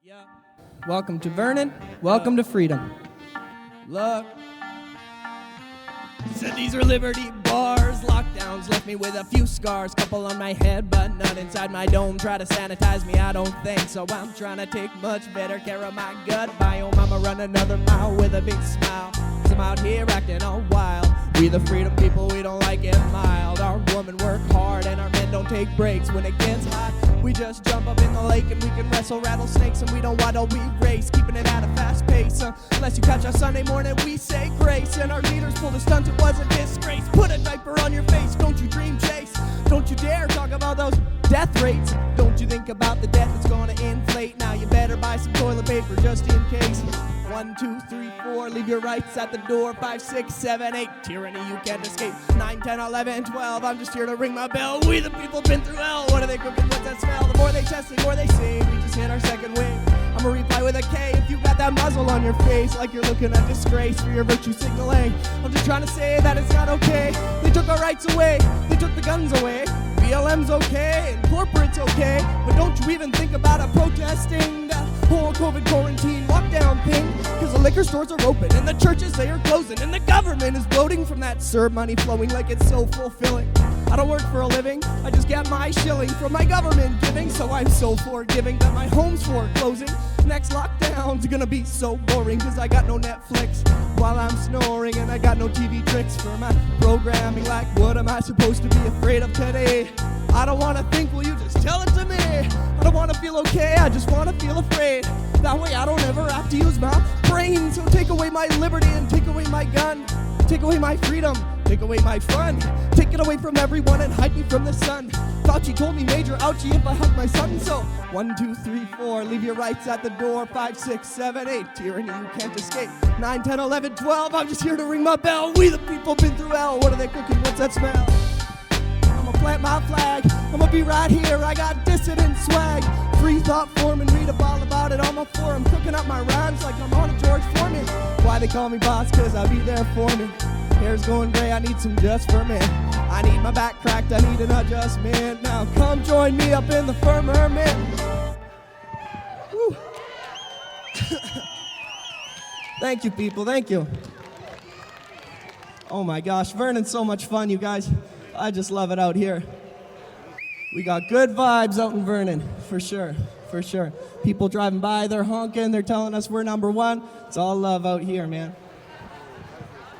Yeah. Welcome to Vernon. Welcome to freedom. Look. Said these are liberty bars. Lockdowns left me with a few scars. Couple on my head, but none inside my dome. Try to sanitize me, I don't think so. I'm trying to take much better care of my gut biome. I'ma run another mile with a big smile. Cause I'm out here acting all wild. We the freedom people, we don't like it mild. Our women work hard and our men don't take breaks. When it gets hot, we just jump up in the lake and we can wrestle rattlesnakes. And we don't waddle, we race, keeping it at a fast pace. Unless you catch us Sunday morning, we say grace. And our leaders pulled a stunt, it was a disgrace. Put a diaper on your face, don't you dream chase. Don't you dare talk about those death rates. Don't you think about the debt that's gonna inflate. Now you better buy some toilet paper just in case. 1, 2, 3, 4, leave your rights at the door. 5, 6, 7, 8, tyranny you can't escape. 9, 10, 11, 12, I'm just here to ring my bell. We the people been through hell, what are they cooking, what's that smell? The more they test, the more they say, we just hit our second wave. I'ma reply with a K if you got that muzzle on your face, like you're looking at disgrace for your virtue signaling. I'm just trying to say that it's not okay. They took our rights away, they took the guns away. BLM's okay, and corporate's okay, but don't you even think about protesting that whole COVID quarantine lockdown thing? Cause the liquor stores are open, and the churches, they are closing, and the government is bloating from that CERB money flowing like it's so fulfilling. I don't work for a living, I just get my shilling from my government giving, so I'm so forgiving that my home's foreclosing. Next lockdown's gonna be so boring, cause I got no Netflix while I'm snoring, and I got no TV tricks for my programming. Like, what am I supposed to be afraid of today? I don't wanna think, will you just tell it to me? I don't wanna feel okay, I just wanna feel afraid. That way I don't ever have to use my brain. So take away my liberty and take away my gun. Take away my freedom, take away my fun. Take it away from everyone and hide me from the sun. Fauci told me major ouchie if I hug my son. So 1, 2, 3, 4, leave your rights at the door. 5, 6, 7, 8, tyranny you can't escape. 9, 10, 11, 12, I'm just here to ring my bell. We the people been through hell, what are they cooking, what's that smell? I'ma plant my flag, I'ma be right here, I got dissident swag. Free thought form and read up all about it on my forum. Cooking up my rhymes like I'm on a George Foreman. Why they call me boss, cause I be there for me. Hair's going gray, I need some just for me. I need my back cracked, I need an adjustment. Now come join me up in the firmament. Woo. Thank you, people, thank you. Oh my gosh, Vernon's so much fun, you guys. I just love it out here. We got good vibes out in Vernon, for sure, for sure. People driving by, they're honking, they're telling us we're number one. It's all love out here, man.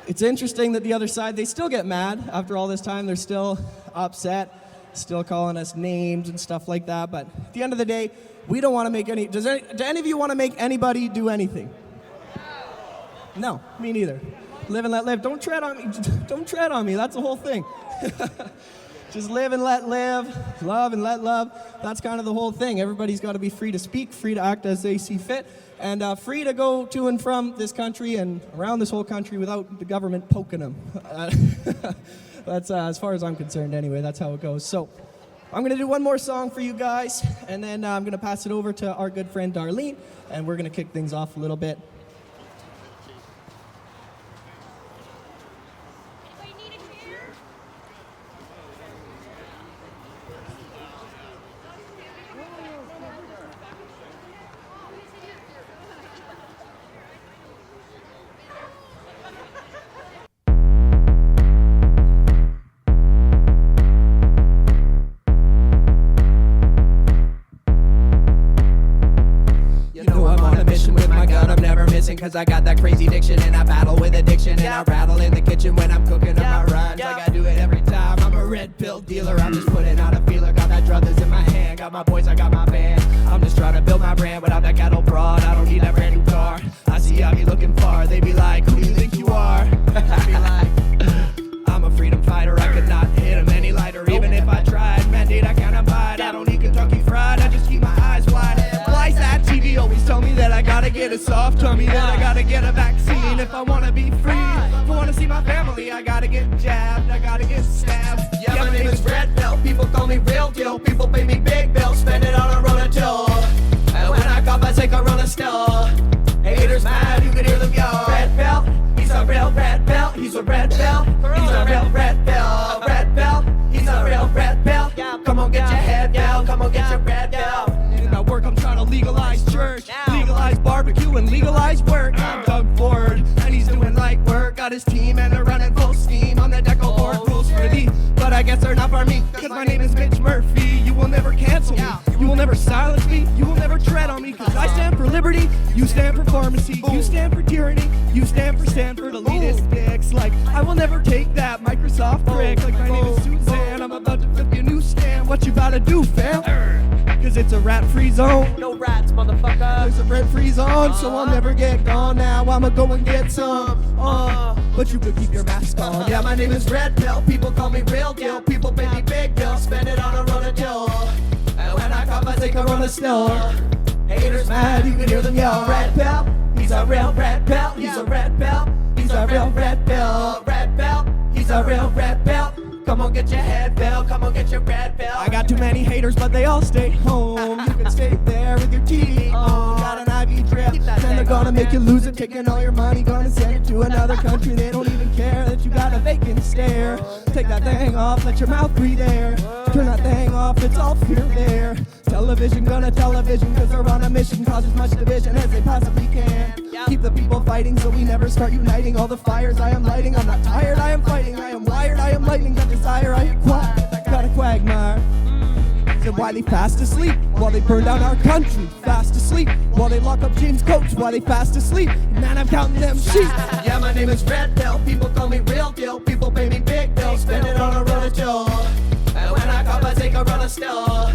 It's interesting that the other side, they still get mad after all this time. They're still upset, still calling us names and stuff like that. But at the end of the day, we don't want to make any... Do any of you want to make anybody do anything? No, me neither. Live and let live. Don't tread on me. Don't tread on me. That's the whole thing. Just live and let live, love and let love. That's kind of the whole thing. Everybody's got to be free to speak, free to act as they see fit, and free to go to and from this country and around this whole country without the government poking them. That's as far as I'm concerned anyway. That's how it goes. So I'm going to do one more song for you guys, and then I'm going to pass it over to our good friend Darlene, and we're going to kick things off a little bit. Cause I got that crazy diction and I battle with addiction and I rattle in the kitchen when I'm cooking up my rhymes like I do it every time. I'm a red pill dealer, I'm just putting out a feeler. Got that druthers in my hand, got my boys, I got my band. I'm just trying to build my brand without that ghetto broad. I don't need that brand new car. I see I be looking far, they be like, who do you think you are? I be like, I'm a freedom fighter, I could not hit him any lighter. Even if I tried, mandate I can't abide. I don't need Kentucky Fried, I just keep my eyes wide. Why's that TV always tell me that I gotta get a soft tummy, that I gotta get a vaccine if I wanna be free. If I wanna see my family, I gotta get jabbed, I gotta get stabbed. Yeah, my name is Red Pill, people call me real deal. People pay me big bills, spend it on a Ronatil. And when I cough, I say Corona still. Haters mad, you can hear them yell. Red Pill, he's a real Red Pill. He's a Red Pill, he's a real Red Pill. Red Pill, he's a real Red Pill. Come on, get your head down, come on, get your red pill. In my work, I'm trying to legalize drugs. church. Legalize barbecue and legalize work. I'm Doug Ford, and he's doing light work. Got his team and they're running full steam on the deco board. Rules for thee, but I guess they're not for me, cause my name is Mitch Murphy. You will never cancel me, you will never silence me, you will never tread on me, cause I stand for liberty, you stand for pharmacy, you stand for tyranny, you stand for Stanford elitist dicks. Like, I will never take that Microsoft prick. Like, my name is Suzanne, I'm about to flip your newsstand. What you gotta do, fam? Cause it's a rat-free zone. No rats, motherfucker. There's a rat-free zone, so I'll never get gone. Now I'ma go and get some. But you could keep your mask on. Yeah, my name is Red Pill. People call me Real Deal. People pay me big bill. Spend it on a Rona Dill. And when I cough, I take a Rona still. Haters mad, you can hear them yell. Red Pill, he's a real Red Pill. He's a Red Pill. He's a real Red Pill. Red Pill, he's a real Red Pill. Come on, get your head bill. Come on, get your red bill. I got too many haters, but they all stay home. You can stay there with your teeth on. Got an IV drip, then they're gonna make you lose it. Taking all your money, gonna send it to another country. They don't even care that you got a vacant stare. Take that thing off, let your mouth breathe air. Turn that thing off, it's all fear there. Television, gonna television, cause they're on a mission. Cause as much division as they possibly can. Keep the people fighting so we never start uniting. All the fires I am lighting, I'm not tired, I am fighting. I am wired, I am lightning, got desire, I acquire. Got a quagmire. Said why they fast asleep while they burn down our country. Fast asleep while they lock up James Coates. While they fast asleep, man, I'm counting them sheep. Yeah, my name is Red Pill. People call me Real Deal. People pay me big bill. Spend it on a Rona Dill. And when I cough, I take a Rona still.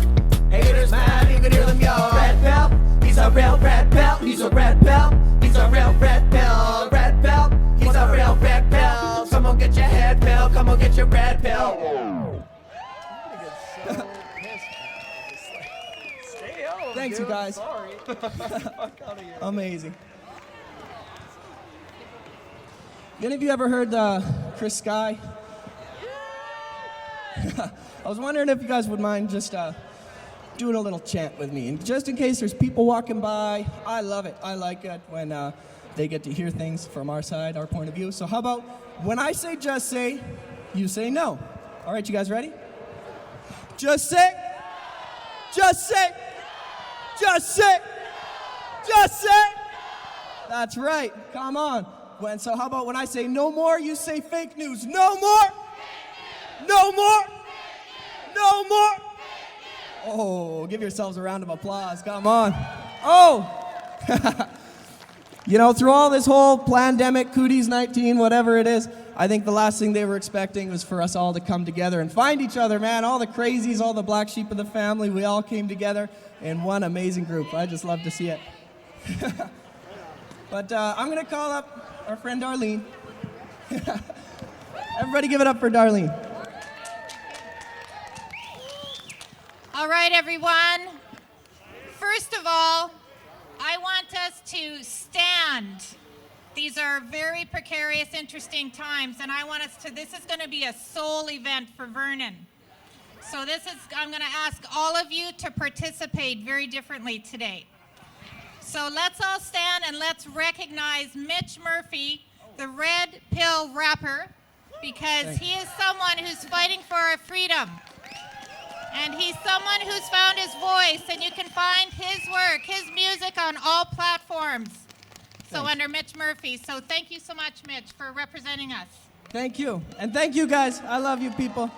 Haters mad, you can hear them yell. Red Pill, he's a real Red Pill. He's a Red Pill. He's a real Red Pill. Red Pill, he's a real Red Pill. Come on, get your head pill. Come on, get your red pill. Thanks, you guys. Amazing. Any of you ever heard Chris Sky? I was wondering if you guys would mind just doing a little chant with me. And just in case there's people walking by, I love it. I like it when they get to hear things from our side, our point of view. So how about when I say just say, you say no. All right, you guys ready? Just say. Just say. Just say. Just say. That's right. Come on. So how about when I say no more, you say fake news. No more. No more. No more. Oh, give yourselves a round of applause. Come on. Oh. You know, through all this whole pandemic, Cooties 19, whatever it is, I think the last thing they were expecting was for us all to come together and find each other, man. All the crazies, all the black sheep of the family, we all came together in one amazing group. I just love to see it. But I'm going to call up our friend Darlene. Everybody give it up for Darlene. All right, everyone. First of all, I want us to stand. These are very precarious, interesting times, and I want us to, this is going to be a soul event for Vernon. So I'm going to ask all of you to participate very differently today. So let's all stand and let's recognize Mitch Murphy, the Red Pill rapper, because he is someone who's fighting for our freedom. And he's someone who's found his voice, and you can find his work, his music on all platforms. So under Mitch Murphy. So thank you so much, Mitch, for representing us. Thank you. And thank you, guys. I love you, people.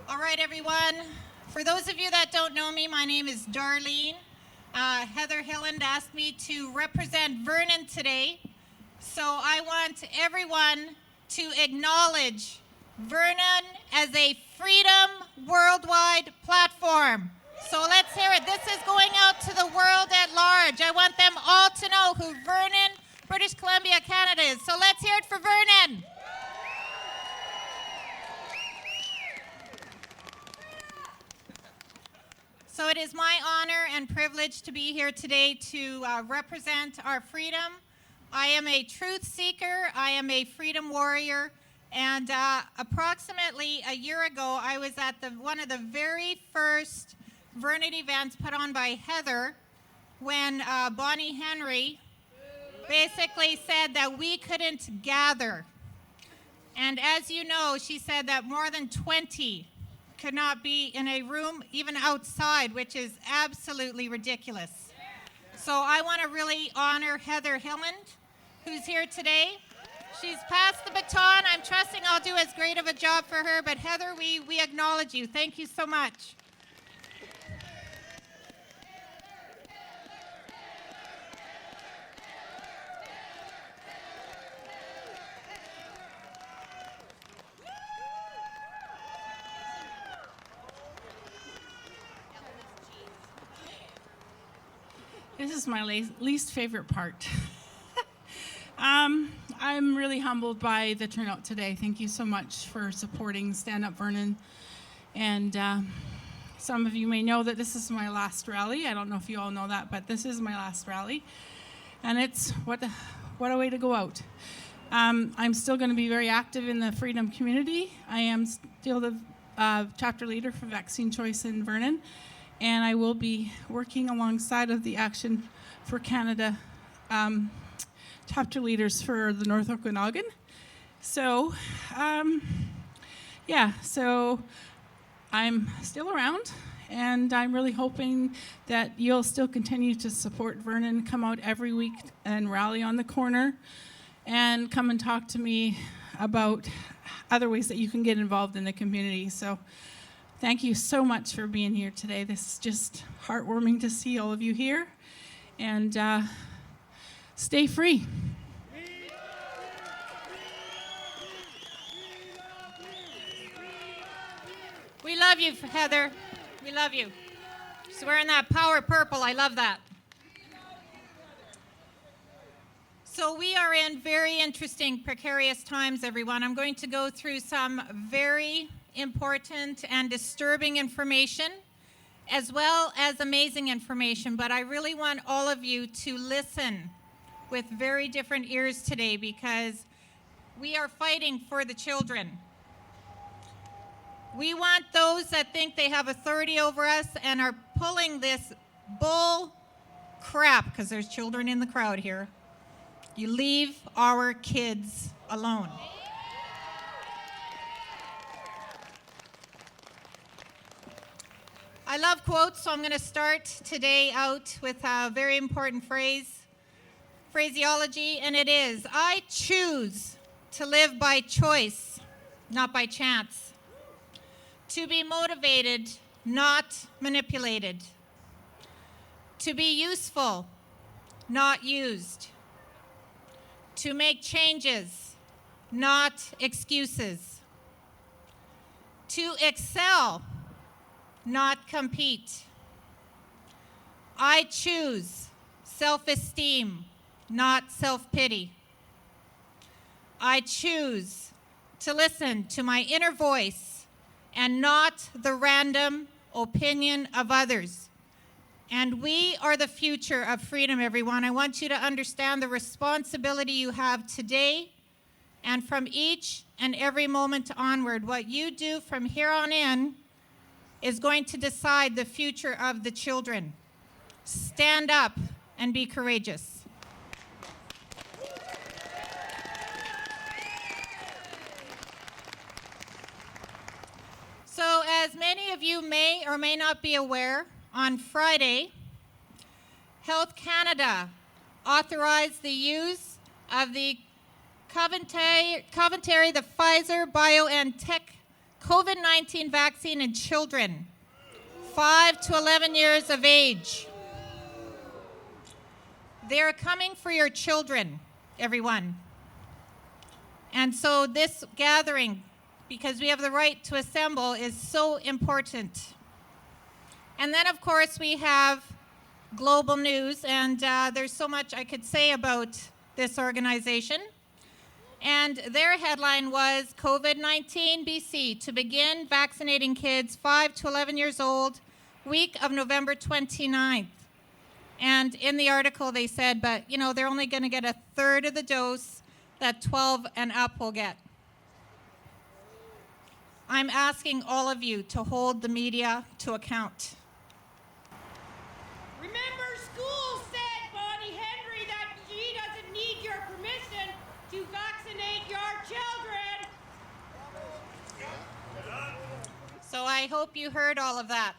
All right, everyone. For those of you that don't know me, my name is Darlene. Heather Hilland asked me to represent Vernon today. So I want everyone to acknowledge Vernon as a freedom worldwide platform. So let's hear it. This is going out to the world at large. I want them all to know who Vernon, British Columbia, Canada is. So let's hear it for Vernon. So it is my honor and privilege to be here today to represent our freedom. I am a truth seeker, I am a freedom warrior, and approximately a year ago, I was at one of the very first Vernon events put on by Heather when Bonnie Henry basically said that we couldn't gather. And as you know, she said that more than 20 could not be in a room even outside, which is absolutely ridiculous. So I want to really honor Heather Hilland, who's here today. She's passed the baton. I'm trusting I'll do as great of a job for her, but Heather, we acknowledge you. Thank you so much. This is my least favorite part. I'm really humbled by the turnout today. Thank you so much for supporting Stand Up Vernon. And some of you may know that this is my last rally. I don't know if you all know that, but this is my last rally. And it's what a way to go out. I'm still going to be very active in the Freedom community. I am still the chapter leader for Vaccine Choice in Vernon. And I will be working alongside of the Action for Canada chapter leaders for the North Okanagan. So, so I'm still around, and I'm really hoping that you'll still continue to support Vernon, come out every week and rally on the corner, and come and talk to me about other ways that you can get involved in the community. So thank you so much for being here today. This is just heartwarming to see all of you here. And stay free. We love you, Heather. We love you. She's wearing that power purple. I love that. So we are in very interesting, precarious times, everyone. I'm going to go through some very important and disturbing information, as well as amazing information, but I really want all of you to listen with very different ears today, because we are fighting for the children. We want those that think they have authority over us and are pulling this bull crap, because there's children in the crowd here. You leave our kids alone. I love quotes, so I'm going to start today out with a very important phraseology, and it is, I choose to live by choice, not by chance. To be motivated, not manipulated. To be useful, not used. To make changes, not excuses. To excel, not compete. I choose self-esteem, not self-pity. I choose to listen to my inner voice and not the random opinion of others. And we are the future of freedom, everyone. I want you to understand the responsibility you have today and from each and every moment onward. What you do from here on in is going to decide the future of the children. Stand up and be courageous. So, as many of you may or may not be aware, on Friday, Health Canada authorized the use of the Coventry, the Pfizer-BioNTech COVID-19 vaccine in children 5 to 11 years of age. They're coming for your children, everyone. And so this gathering, because we have the right to assemble, is so important. And then, of course, we have global news, and there's so much I could say about this organization. And their headline was COVID-19 BC to begin vaccinating kids 5 to 11 years old, week of November 29th. And in the article they said, but they're only going to get a third of the dose that 12 and up will get. I'm asking all of you to hold the media to account. Remember, school said, Bonnie Henry, that she doesn't need your permission to vaccinate your children. So I hope you heard all of that.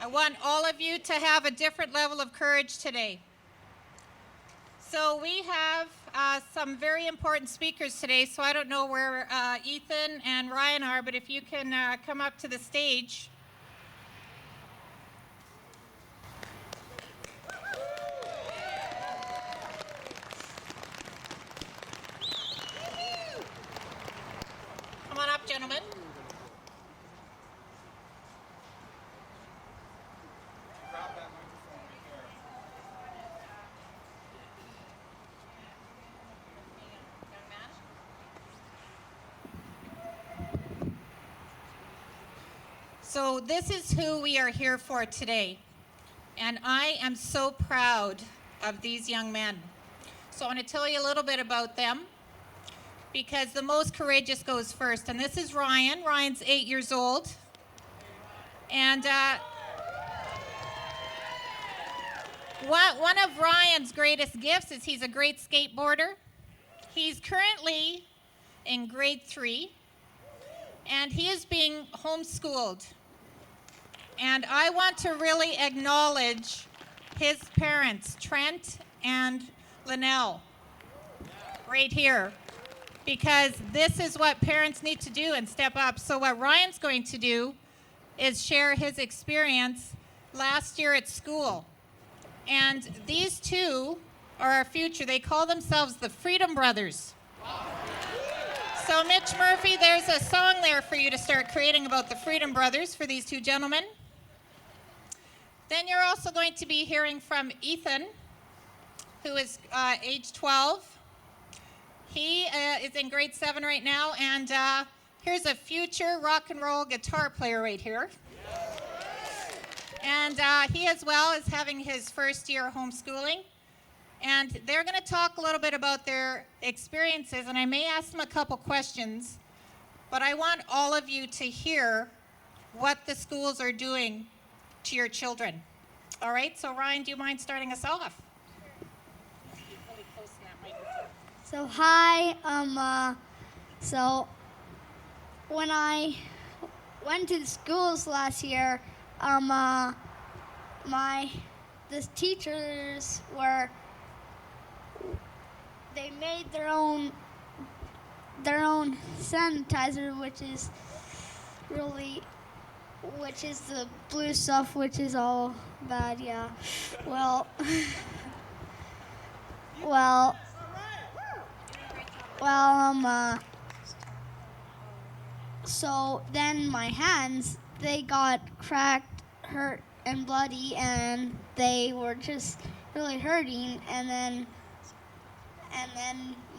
I want all of you to have a different level of courage today. So we have some very important speakers today, so I don't know where Ethan and Ryan are, but if you can come up to the stage. Come on up, gentlemen. So this is who we are here for today. And I am so proud of these young men. So I want to tell you a little bit about them, because the most courageous goes first. And this is Ryan. Ryan's 8 years old. And one of Ryan's greatest gifts is he's a great skateboarder. He's currently in grade 3, and he is being homeschooled. And I want to really acknowledge his parents, Trent and Linnell, right here, because this is what parents need to do and step up. So what Ryan's going to do is share his experience last year at school. And these two are our future. They call themselves the Freedom Brothers. So Mitch Murphy, there's a song there for you to start creating about the Freedom Brothers for these two gentlemen. Then you're also going to be hearing from Ethan, who is age 12. He is in grade 7 right now, and here's a future rock and roll guitar player right here. And he as well is having his first year of homeschooling. And they're going to talk a little bit about their experiences, and I may ask them a couple questions, but I want all of you to hear what the schools are doing to your children. All right, so Ryan, do you mind starting us off? So hi, so when I went to the schools last year, the teachers they made their own sanitizer, which is the blue stuff, which is all bad, yeah. So then my hands, they got cracked, hurt, and bloody, and they were just really hurting. And then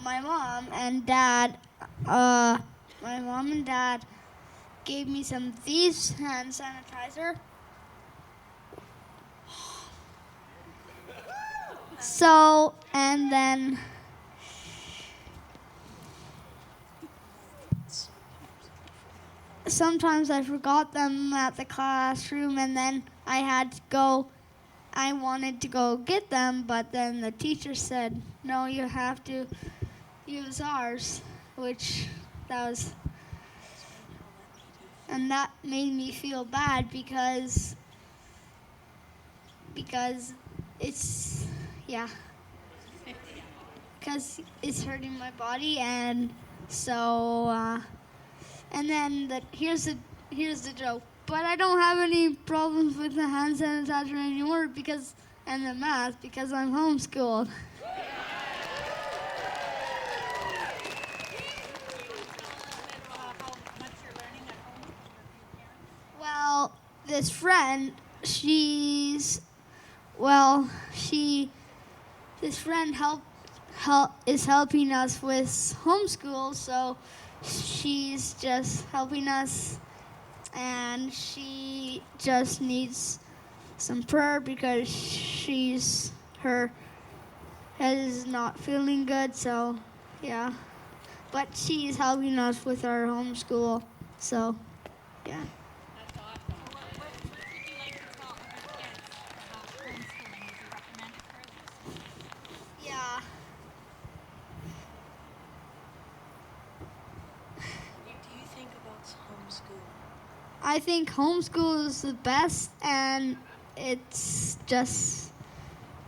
my mom and dad gave me some of these hand sanitizer. So, and then sometimes I forgot them at the classroom, and then I wanted to go get them, but then the teacher said, no, you have to use ours, and that made me feel bad because it's, because it's hurting my body, and so, and then here's the joke. But I don't have any problems with the hand sanitizer anymore and the mask because I'm homeschooled. Well, this friend, this friend is helping us with homeschool, so she's just helping us, and she just needs some prayer because her head is not feeling good, so yeah. But she's helping us with our homeschool, so yeah. That's awesome. What would you like to tell other kids about homeschooling? Would you recommend it for others? Yeah. What do you think about homeschool? I think homeschool is the best, and it's just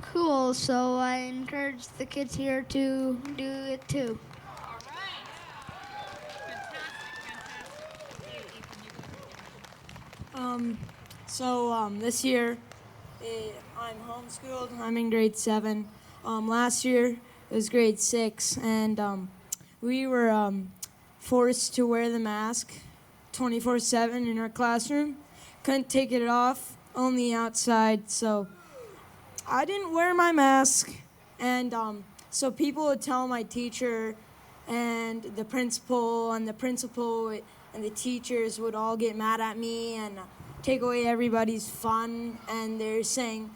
cool. So I encourage the kids here to do it too. All right. Fantastic. This year I'm homeschooled. I'm in grade 7. Last year it was grade 6, and we were forced to wear the mask 24/7 in our classroom. Couldn't take it off, only outside. So I didn't wear my mask, and so people would tell my teacher and the principal, and and the teachers would all get mad at me and take away everybody's fun. And they're saying,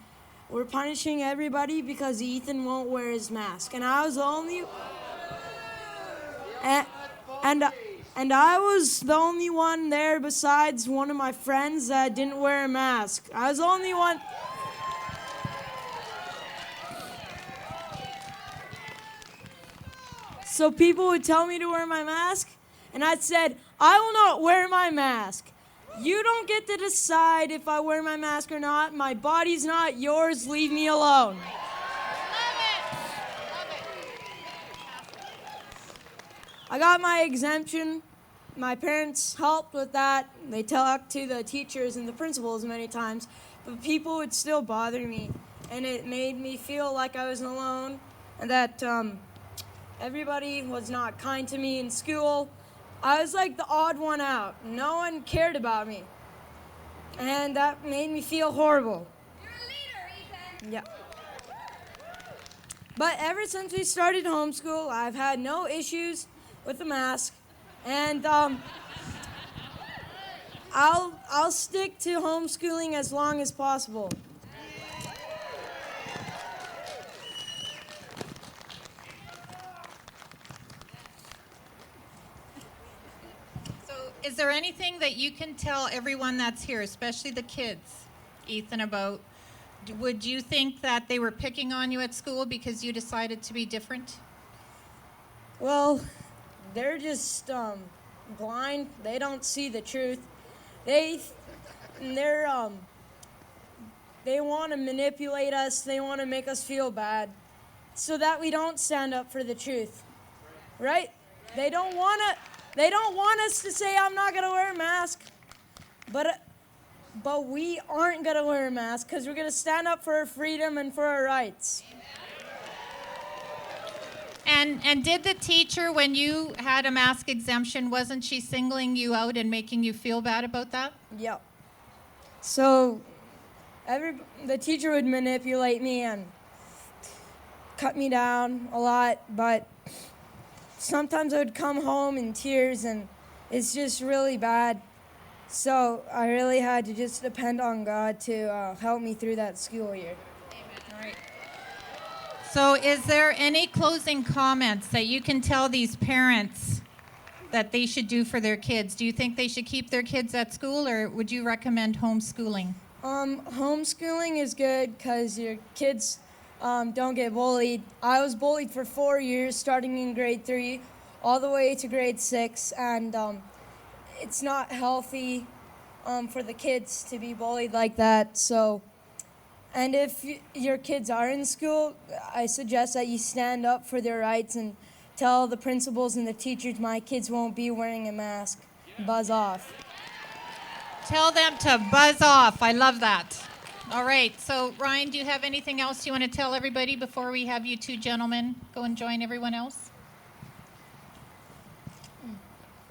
we're punishing everybody because Ethan won't wear his mask. And I was the only... And I was the only one there besides one of my friends that didn't wear a mask. I was the only one... So people would tell me to wear my mask, and I said, I will not wear my mask. You don't get to decide if I wear my mask or not. My body's not yours. Leave me alone. I got my exemption. My parents helped with that. They talked to the teachers and the principals many times, but people would still bother me, and it made me feel like I was alone, and that everybody was not kind to me in school. I was like the odd one out. No one cared about me, and that made me feel horrible. You're a leader, Ethan. Yeah. But ever since we started homeschool, I've had no issues with the mask, and I'll stick to homeschooling as long as possible. So, is there anything that you can tell everyone that's here, especially the kids, Ethan, about? Would you think that they were picking on you at school because you decided to be different? Well, they're just blind. They don't see the truth. They want to manipulate us. They want to make us feel bad so that we don't stand up for the truth. Right? They don't want us to say I'm not going to wear a mask. But we aren't going to wear a mask because we're going to stand up for our freedom and for our rights. And did the teacher, when you had a mask exemption, wasn't she singling you out and making you feel bad about that? Yep. So the teacher would manipulate me and cut me down a lot, but sometimes I would come home in tears, and it's just really bad. So I really had to just depend on God to help me through that school year. All right. So is there any closing comments that you can tell these parents that they should do for their kids? Do you think they should keep their kids at school, or would you recommend homeschooling? Homeschooling is good because your kids don't get bullied. I was bullied for 4 years, starting in grade 3 all the way to grade 6, and it's not healthy for the kids to be bullied like that. So, and if your kids are in school, I suggest that you stand up for their rights and tell the principals and the teachers, my kids won't be wearing a mask. Buzz off. Tell them to buzz off. I love that. All right. So, Ryan, do you have anything else you want to tell everybody before we have you two gentlemen go and join everyone else?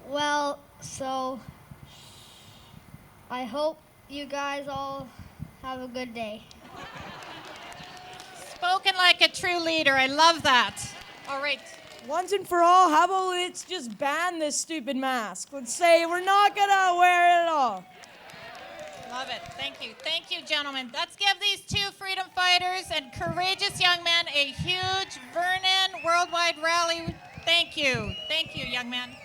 Well, so I hope you guys all have a good day. Spoken like a true leader. I love that. All right. Once and for all, how about let's just ban this stupid mask? Let's say we're not going to wear it at all. Love it. Thank you. Thank you, gentlemen. Let's give these two freedom fighters and courageous young men a huge Vernon Worldwide Rally. Thank you. Thank you, young man.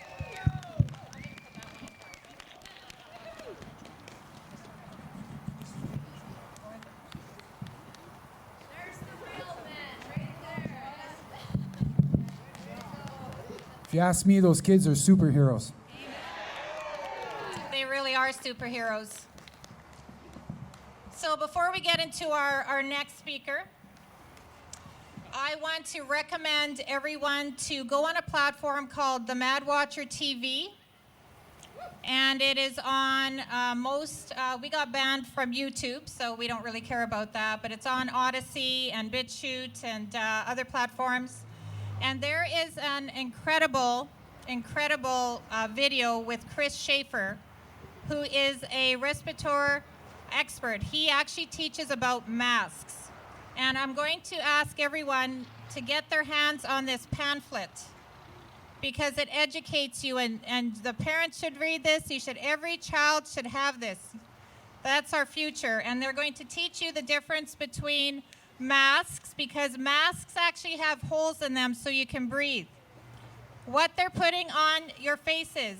If you ask me, those kids are superheroes. They really are are superheroes. So before we get into our next speaker, I want to recommend everyone to go on a platform called the Mad Watcher TV. And it is on we got banned from YouTube, so we don't really care about that, but it's on Odyssey and BitChute and other platforms. And there is an incredible video with Chris Schaefer, who is a respirator expert. He actually teaches about masks. And I'm going to ask everyone to get their hands on this pamphlet, because it educates you, and the parents should read this. Every child should have this. That's our future. And they're going to teach you the difference between masks, because masks actually have holes in them so you can breathe. What they're putting on your faces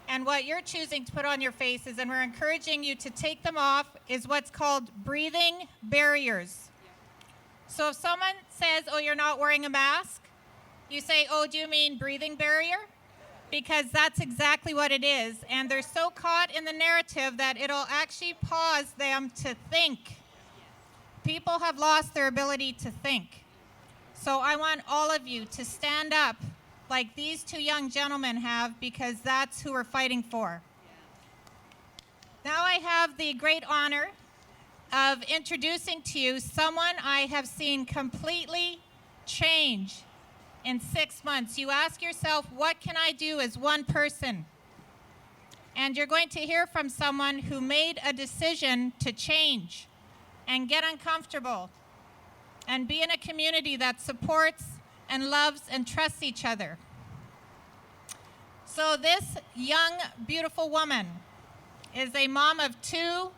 and what you're choosing to put on your faces, and we're encouraging you to take them off, is what's called breathing barriers. So if someone says, oh, you're not wearing a mask, you say, oh, do you mean breathing barrier? Because that's exactly what it is. And they're so caught in the narrative that it'll actually pause them to think. People have lost their ability to think. So I want all of you to stand up like these two young gentlemen have, because that's who we're fighting for. Now I have the great honor of introducing to you someone I have seen completely change in 6 months. You ask yourself, what can I do as one person? And you're going to hear from someone who made a decision to change and get uncomfortable and be in a community that supports and loves and trusts each other. So this young, beautiful woman is a mom of 2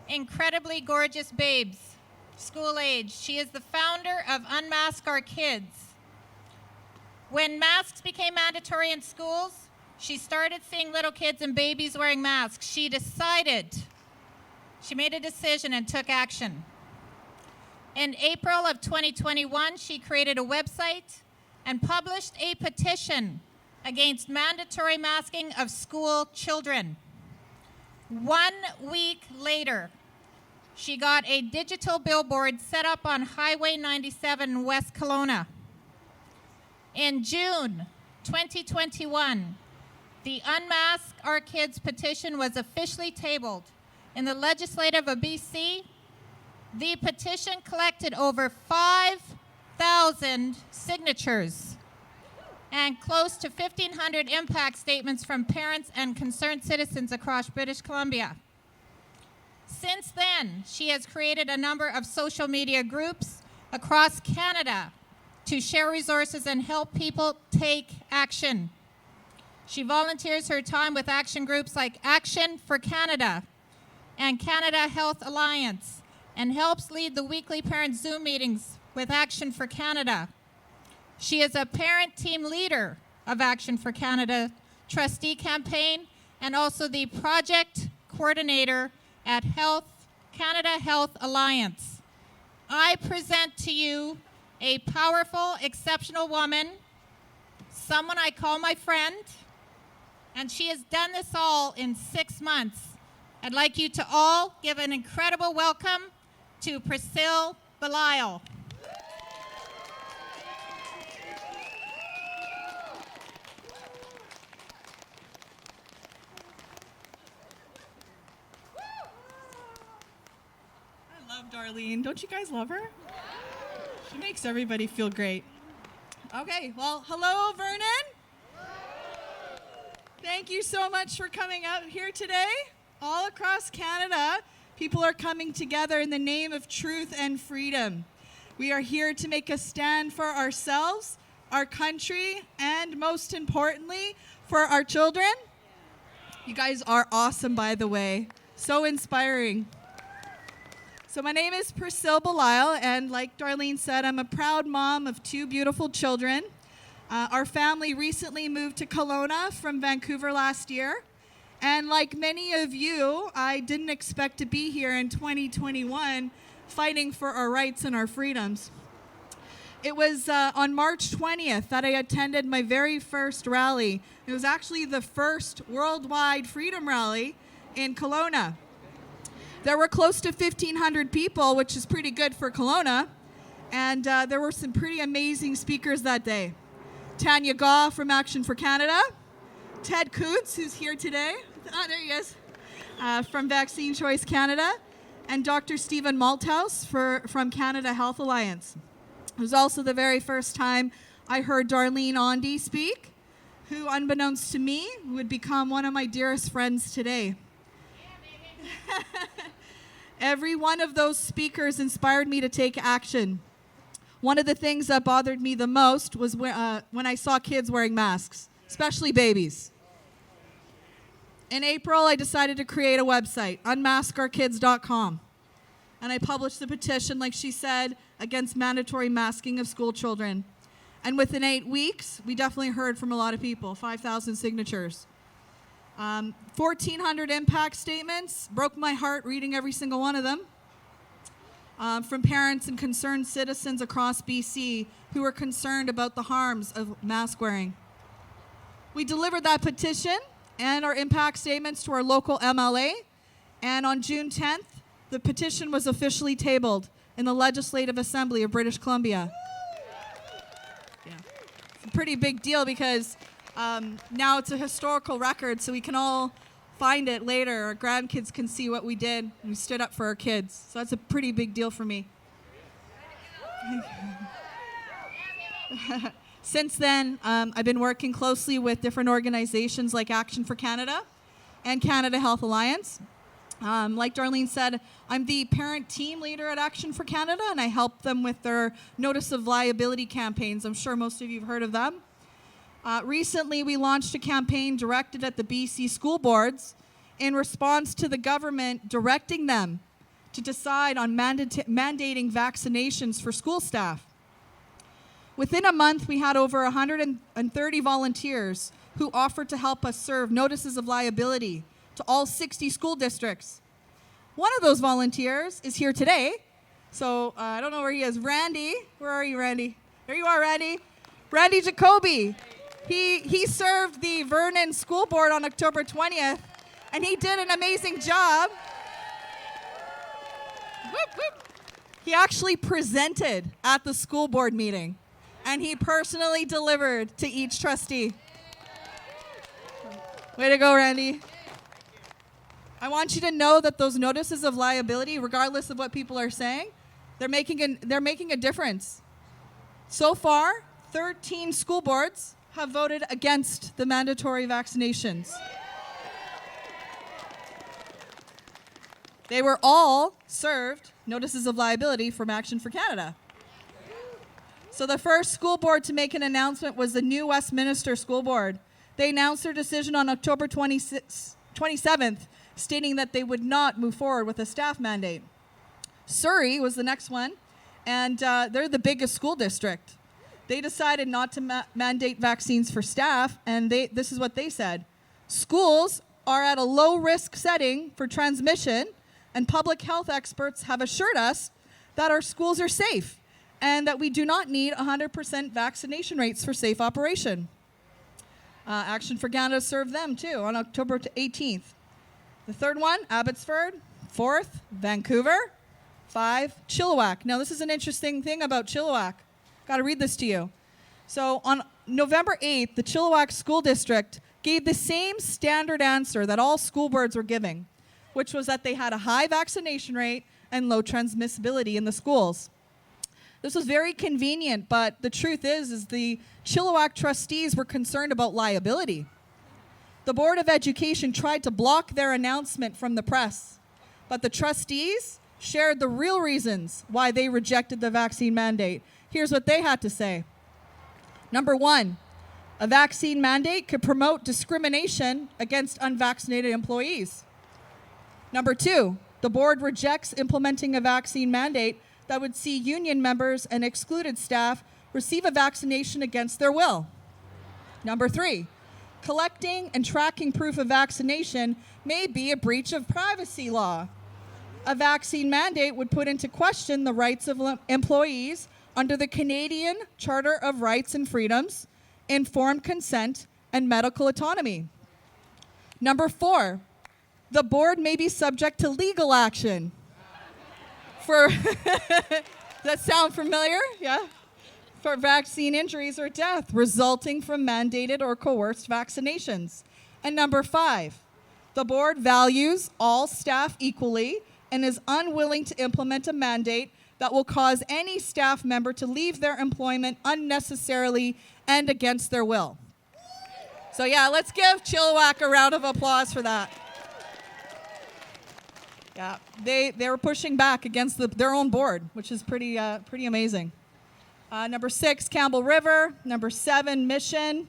incredibly gorgeous babes, school age. She is the founder of Unmask Our Kids. When masks became mandatory in schools, she started seeing little kids and babies wearing masks. She made a decision and took action. In April of 2021, she created a website and published a petition against mandatory masking of school children. 1 week later, she got a digital billboard set up on Highway 97 in West Kelowna. In June 2021, the Unmask Our Kids petition was officially tabled in the Legislative of BC. The petition collected over 5,000 signatures and close to 1,500 impact statements from parents and concerned citizens across British Columbia. Since then, she has created a number of social media groups across Canada to share resources and help people take action. She volunteers her time with action groups like Action for Canada and Canada Health Alliance, and helps lead the weekly parent Zoom meetings with Action for Canada. She is a parent team leader of Action for Canada trustee campaign, and also the project coordinator at Canada Health Alliance. I present to you a powerful, exceptional woman, someone I call my friend, and she has done this all in 6 months. I'd like you to all give an incredible welcome to Priscilla Belisle. I love Darlene. Don't you guys love her? She makes everybody feel great. Okay, well, hello, Vernon. Thank you so much for coming out here today. All across Canada, people are coming together in the name of truth and freedom. We are here to make a stand for ourselves, our country, and most importantly, for our children. You guys are awesome, by the way. So inspiring. So my name is Priscilla Belisle, and like Darlene said, I'm a proud mom of 2 beautiful children. Our family recently moved to Kelowna from Vancouver last year. And like many of you, I didn't expect to be here in 2021 fighting for our rights and our freedoms. It was on March 20th that I attended my very first rally. It was actually the first worldwide freedom rally in Kelowna. There were close to 1,500 people, which is pretty good for Kelowna. And there were some pretty amazing speakers that day. Tanya Gaw from Action for Canada. Ted Koontz, who's here today. Oh, there he is. From Vaccine Choice Canada. And Dr. Stephen Malthouse from Canada Health Alliance. It was also the very first time I heard Darlene Ondy speak, who, unbeknownst to me, would become one of my dearest friends today. Every one of those speakers inspired me to take action. One of the things that bothered me the most was when I saw kids wearing masks, especially babies. In April, I decided to create a website, unmaskourkids.com. And I published the petition, like she said, against mandatory masking of school children. And within 8 weeks, we definitely heard from a lot of people, 5,000 signatures. 1,400 impact statements, broke my heart reading every single one of them, from parents and concerned citizens across BC who were concerned about the harms of mask wearing. We delivered that petition and our impact statements to our local MLA, and on June 10th, the petition was officially tabled in the Legislative Assembly of British Columbia. Yeah. It's a pretty big deal because now it's a historical record, so we can all find it later. Our grandkids can see what we did. We stood up for our kids. So that's a pretty big deal for me. Since then, I've been working closely with different organizations like Action for Canada and Canada Health Alliance. Like Darlene said, I'm the parent team leader at Action for Canada, and I help them with their notice of liability campaigns. I'm sure most of you have heard of them. Recently, we launched a campaign directed at the BC school boards in response to the government directing them to decide on mandating vaccinations for school staff. Within a month, we had over 130 volunteers who offered to help us serve notices of liability to all 60 school districts. One of those volunteers is here today. So I don't know where he is. Randy, where are you, Randy? There you are, Randy. Randy Jacoby. He served the Vernon School Board on October 20th, and he did an amazing job. Whoop, whoop. He actually presented at the school board meeting, and he personally delivered to each trustee. Way to go, Randy. I want you to know that those notices of liability, regardless of what people are saying, they're making a difference. So far, 13 school boards have voted against the mandatory vaccinations. They were all served notices of liability from Action for Canada. So the first school board to make an announcement was the New Westminster School Board. They announced their decision on October 27th, stating that they would not move forward with a staff mandate. Surrey was the next one, and they're the biggest school district. They decided not to mandate vaccines for staff, and this is what they said. Schools are at a low-risk setting for transmission, and public health experts have assured us that our schools are safe and that we do not need 100% vaccination rates for safe operation. Action for Canada served them, too, on October 18th. The third one, Abbotsford. Fourth, Vancouver. 5, Chilliwack. Now, this is an interesting thing about Chilliwack. Got to read this to you. So on November 8th, the Chilliwack School District gave the same standard answer that all school boards were giving, which was that they had a high vaccination rate and low transmissibility in the schools. This was very convenient, but the truth is the Chilliwack trustees were concerned about liability. The Board of Education tried to block their announcement from the press, but the trustees shared the real reasons why they rejected the vaccine mandate. Here's what they had to say. Number 1, a vaccine mandate could promote discrimination against unvaccinated employees. Number 2, the board rejects implementing a vaccine mandate that would see union members and excluded staff receive a vaccination against their will. Number 3, collecting and tracking proof of vaccination may be a breach of privacy law. A vaccine mandate would put into question the rights of employees under the Canadian Charter of Rights and Freedoms, informed consent, and medical autonomy. Number 4, the board may be subject to legal action for, does that sound familiar? Yeah. For vaccine injuries or death resulting from mandated or coerced vaccinations. And number 5, the board values all staff equally and is unwilling to implement a mandate that will cause any staff member to leave their employment unnecessarily and against their will. So yeah, let's give Chilliwack a round of applause for that. Yeah, they were pushing back against their own board, which is pretty amazing. Number 6, Campbell River. Number 7, Mission.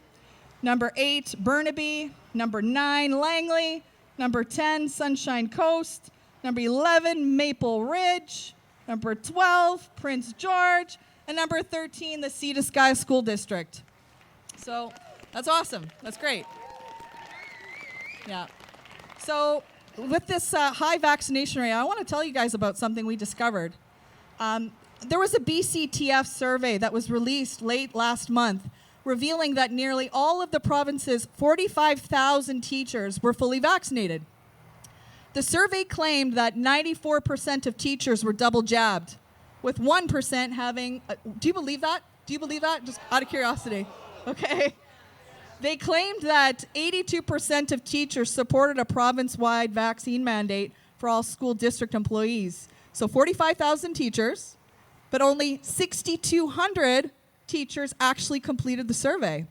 Number 8, Burnaby. Number 9, Langley. Number 10, Sunshine Coast. Number 11, Maple Ridge. Number 12, Prince George. And number 13, the Sea to Sky School District. So that's awesome. That's great. Yeah. So with this high vaccination rate, I want to tell you guys about something we discovered. There was a BCTF survey that was released late last month revealing that nearly all of the province's 45,000 teachers were fully vaccinated. The survey claimed that 94% of teachers were double jabbed, with 1% having, do you believe that? Do you believe that? Just out of curiosity. Okay. They claimed that 82% of teachers supported a province-wide vaccine mandate for all school district employees. So 45,000 teachers, but only 6,200 teachers actually completed the survey.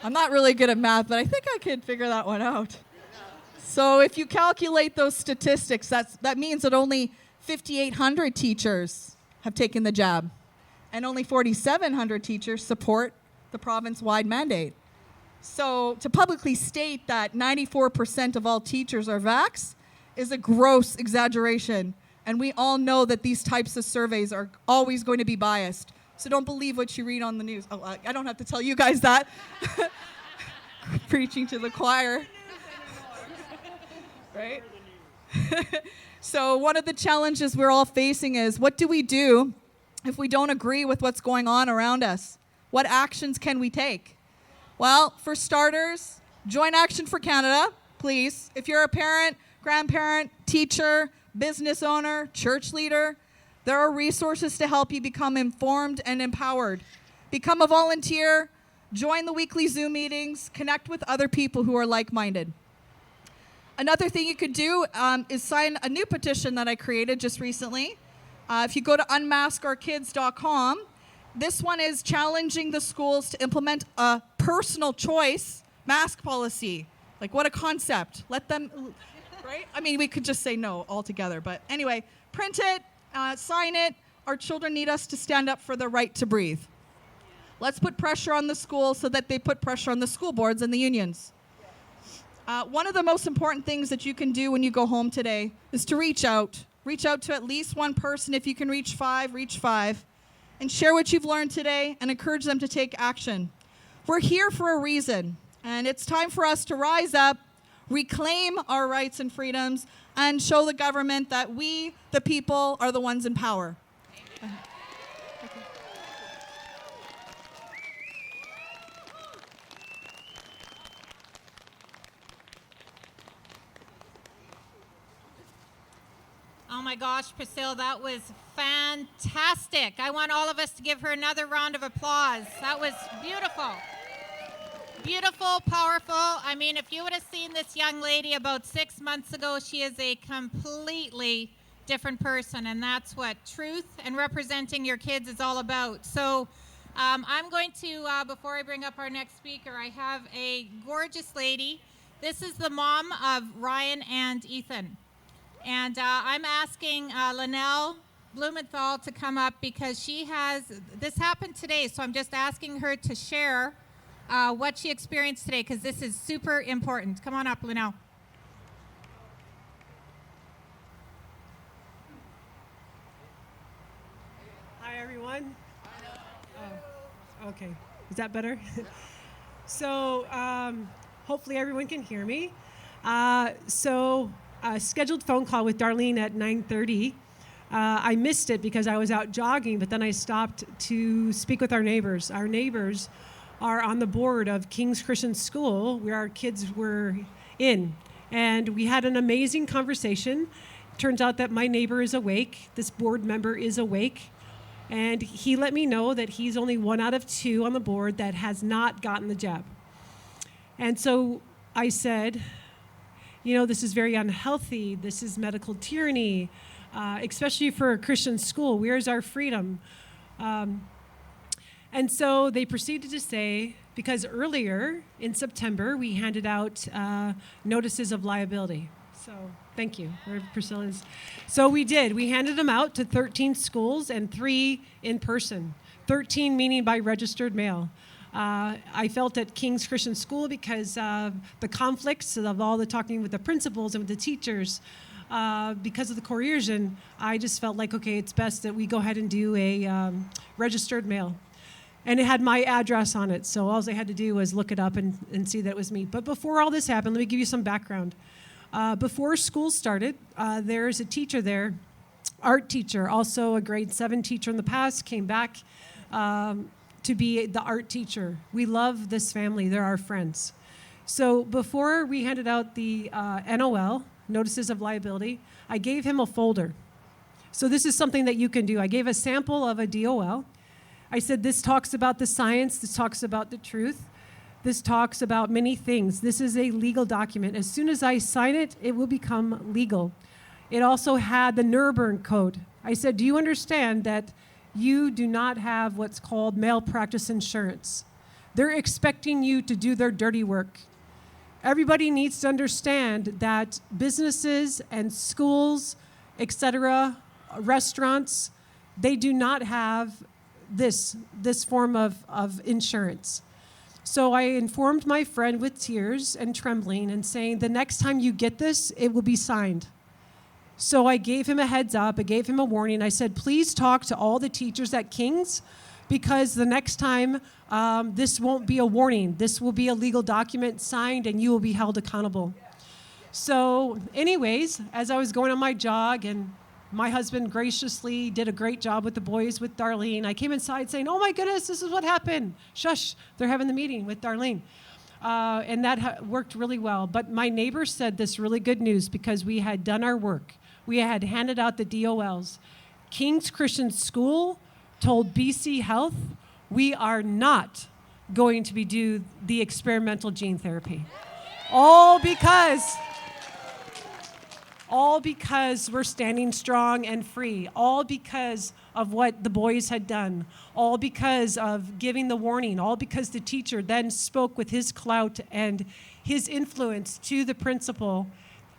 I'm not really good at math, but I think I could figure that one out. So if you calculate those statistics, that means that only 5,800 teachers have taken the jab, and only 4,700 teachers support the province-wide mandate. So to publicly state that 94% of all teachers are vaxxed is a gross exaggeration, and we all know that these types of surveys are always going to be biased. So don't believe what you read on the news. Oh, I don't have to tell you guys that. Preaching to the choir. Right? So one of the challenges we're all facing is, what do we do if we don't agree with what's going on around us? What actions can we take? Well, for starters, join Action for Canada, please. If you're a parent, grandparent, teacher, business owner, church leader, there are resources to help you become informed and empowered. Become a volunteer, join the weekly Zoom meetings, connect with other people who are like-minded. Another thing you could do is sign a new petition that I created just recently. If you go to unmaskourkids.com, this one is challenging the schools to implement a personal choice mask policy. Like, what a concept. Let them, right? I mean, we could just say no altogether. But anyway, print it, sign it. Our children need us to stand up for the right to breathe. Let's put pressure on the schools so that they put pressure on the school boards and the unions. One of the most important things that you can do when you go home today is to reach out. Reach out to at least one person. If you can reach 5, reach 5. And share what you've learned today and encourage them to take action. We're here for a reason, and it's time for us to rise up, reclaim our rights and freedoms, and show the government that we, the people, are the ones in power. Oh my gosh, Priscilla, that was fantastic. I want all of us to give her another round of applause. That was beautiful. Beautiful, powerful. I mean, if you would have seen this young lady about 6 months ago, she is a completely different person, and that's what truth and representing your kids is all about. So I'm going to, before I bring up our next speaker, I have a gorgeous lady. This is the mom of Ryan and Ethan. And I'm asking Linnell Blumenthal to come up because this happened today, so I'm just asking her to share what she experienced today because this is super important. Come on up, Linnell. Hi, everyone. Okay, is that better? So hopefully everyone can hear me. Scheduled phone call with Darlene at 9:30. I missed it because I was out jogging, but then I stopped to speak with our neighbors. Our neighbors are on the board of King's Christian School, where our kids were in. And we had an amazing conversation. Turns out that my neighbor is awake. This board member is awake. And he let me know that he's only 1 out of 2 on the board that has not gotten the jab. And so I said, this is very unhealthy. This is medical tyranny, especially for a Christian school. Where's our freedom? And so they proceeded to say, because earlier in September, we handed out notices of liability. So thank you, Priscilla's. So we did. We handed them out to 13 schools and 3 in person. 13 meaning by registered mail. I felt at King's Christian School because of the conflicts of all the talking with the principals and with the teachers, because of the coercion, I just felt like, okay, it's best that we go ahead and do a registered mail. And it had my address on it, so all I had to do was look it up and see that it was me. But before all this happened, let me give you some background. Before school started, there's a teacher there, art teacher, also a grade 7 teacher in the past, came back to be the art teacher. We love this family. They're our friends. So before we handed out the NOL, notices of liability, I gave him a folder. So this is something that you can do. I gave a sample of a DOL. I said, this talks about the science. This talks about the truth. This talks about many things. This is a legal document. As soon as I sign it, it will become legal. It also had the Nuremberg Code. I said, do you understand that you do not have what's called malpractice insurance? They're expecting you to do their dirty work. Everybody needs to understand that businesses and schools, etc., restaurants, they do not have this form of insurance. So I informed my friend with tears and trembling and saying, the next time you get this, it will be signed. So I gave him a heads up, I gave him a warning. I said, please talk to all the teachers at King's, because the next time this won't be a warning. This will be a legal document signed and you will be held accountable. So anyways, as I was going on my jog and my husband graciously did a great job with the boys with Darlene, I came inside saying, oh my goodness, this is what happened. Shush, they're having the meeting with Darlene. And that worked really well. But my neighbor said this really good news because we had done our work. We had handed out the DOLs. King's Christian School told BC Health, we are not going to do the experimental gene therapy. All because we're standing strong and free. All because of what the boys had done. All because of giving the warning. All because the teacher then spoke with his clout and his influence to the principal.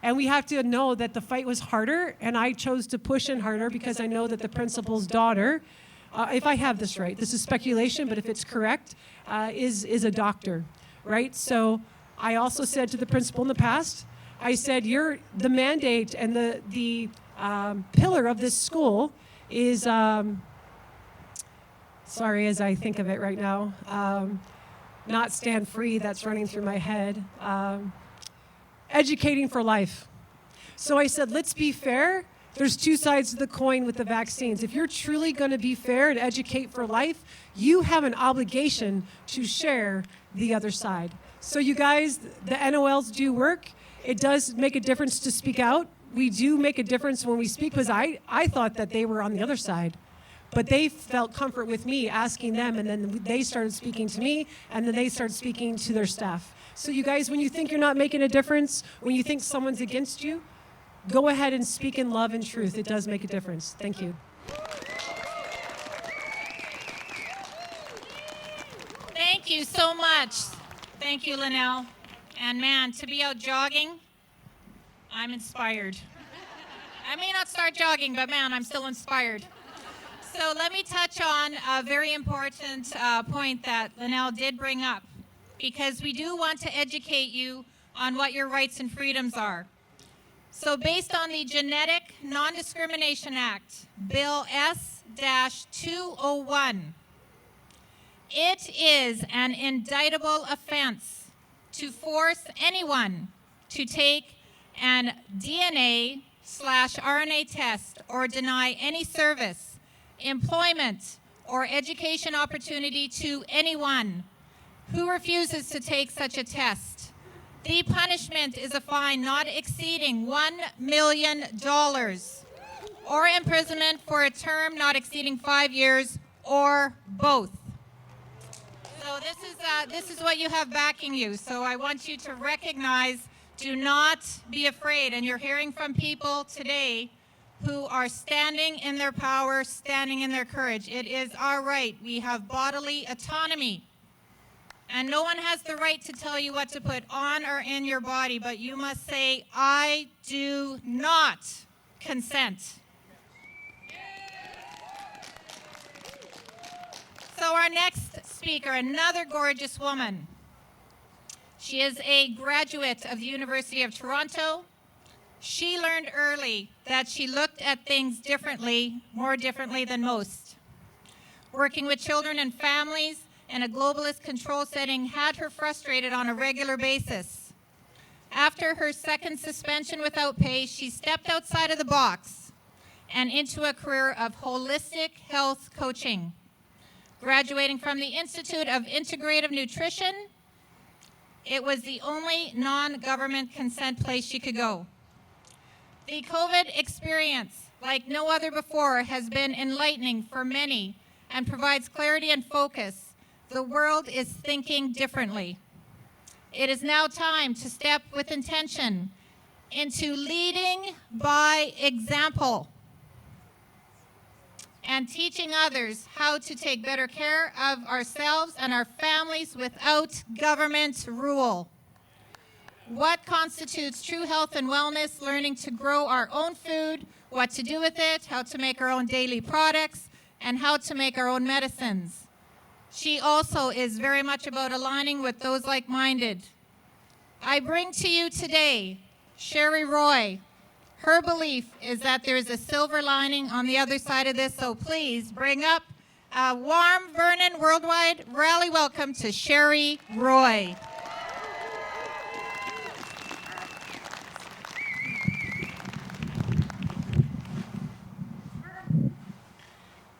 And we have to know that the fight was harder, and I chose to push in harder because I know that the principal's daughter, if I have this right, this is speculation, but if it's correct, is a doctor, right? So I also said to the principal in the past, I said, you're the mandate and the pillar of this school is, sorry, as I think of it right now, not stand free, that's running through my head, educating for life. So I said, let's be fair. There's 2 sides to the coin with the vaccines. If you're truly going to be fair and educate for life, you have an obligation to share the other side. So you guys, the NOLs do work. It does make a difference to speak out. We do make a difference when we speak, because I thought that they were on the other side. But they felt comfort with me asking them, and then they started speaking to me, and then they started speaking to their staff. So you guys, when you think you're not making a difference, when you think someone's against you, go ahead and speak in love and truth. It does make a difference. Thank you. Thank you so much. Thank you, Linnell. And man, to be out jogging, I'm inspired. I may not start jogging, but man, I'm still inspired. So let me touch on a very important point that Linnell did bring up, because we do want to educate you on what your rights and freedoms are. So based on the Genetic Non-Discrimination Act, Bill S-201, it is an indictable offense to force anyone to take an DNA/RNA test or deny any service, employment, or education opportunity to anyone who refuses to take such a test. The punishment is a fine not exceeding $1 million or imprisonment for a term not exceeding 5 years or both. So this is what you have backing you. So I want you to recognize, do not be afraid. And you're hearing from people today who are standing in their power, standing in their courage. It is our right. We have bodily autonomy. And no one has the right to tell you what to put on or in your body, but you must say, I do not consent. So our next speaker, another gorgeous woman. She is a graduate of the University of Toronto. She learned early that she looked at things differently, more differently than most. Working with children and families in a globalist control setting had her frustrated on a regular basis. After her second suspension without pay, she stepped outside of the box and into a career of holistic health coaching. Graduating from the Institute of Integrative Nutrition, it was the only non-government consent place she could go. The COVID experience, like no other before, has been enlightening for many and provides clarity and focus. The world is thinking differently. It is now time to step with intention into leading by example and teaching others how to take better care of ourselves and our families without government rule. What constitutes true health and wellness? Learning to grow our own food, what to do with it, how to make our own daily products, and how to make our own medicines. She also is very much about aligning with those like-minded. I bring to you today Sherry Roy. Her belief is that there is a silver lining on the other side of this, so please bring up a warm Vernon Worldwide Rally welcome to Sherry Roy.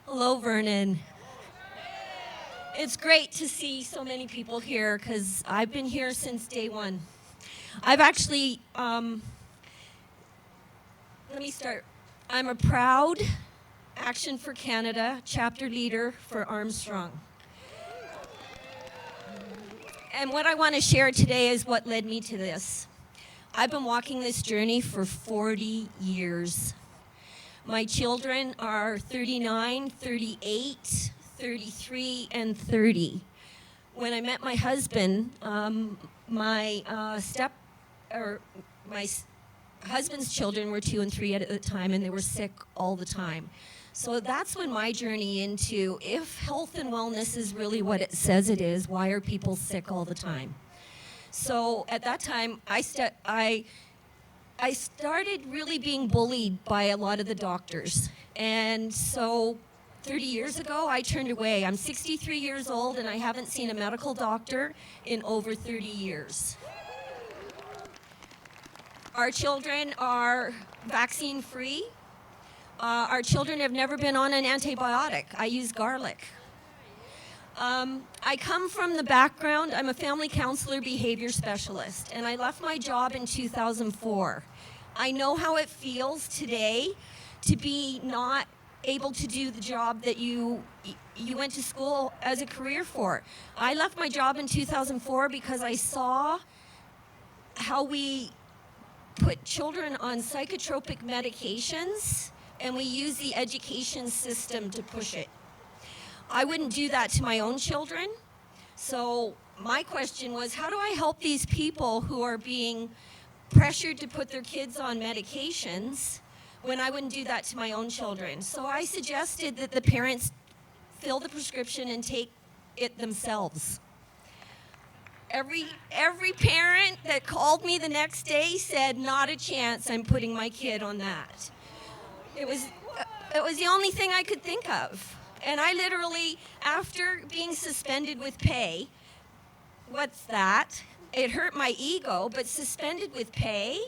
Hello, Vernon. It's great to see so many people here because I've been here since day one. I've actually, let me start. I'm a proud Action for Canada chapter leader for Armstrong. And what I want to share today is what led me to this. I've been walking this journey for 40 years. My children are 39, 38, 33, and 30. When I met my husband, my husband's children were 2 and 3 at the time, and they were sick all the time. So that's when my journey into, if health and wellness is really what it says it is, why are people sick all the time? So at that time, I started really being bullied by a lot of the doctors. And so 30 years ago, I turned away. I'm 63 years old, and I haven't seen a medical doctor in over 30 years. Our children are vaccine-free. Our children have never been on an antibiotic. I use garlic. I come from the background, I'm a family counselor behavior specialist, and I left my job in 2004. I know how it feels today to be not able to do the job that you went to school as a career for. I left my job in 2004 because I saw how we put children on psychotropic medications and we use the education system to push it. I wouldn't do that to my own children. So my question was, how do I help these people who are being pressured to put their kids on medications when I wouldn't do that to my own children? So I suggested that the parents fill the prescription and take it themselves. Every parent that called me the next day said, not a chance, I'm putting my kid on that. It was the only thing I could think of. And I literally, after being suspended with pay, what's that? It hurt my ego, but suspended with pay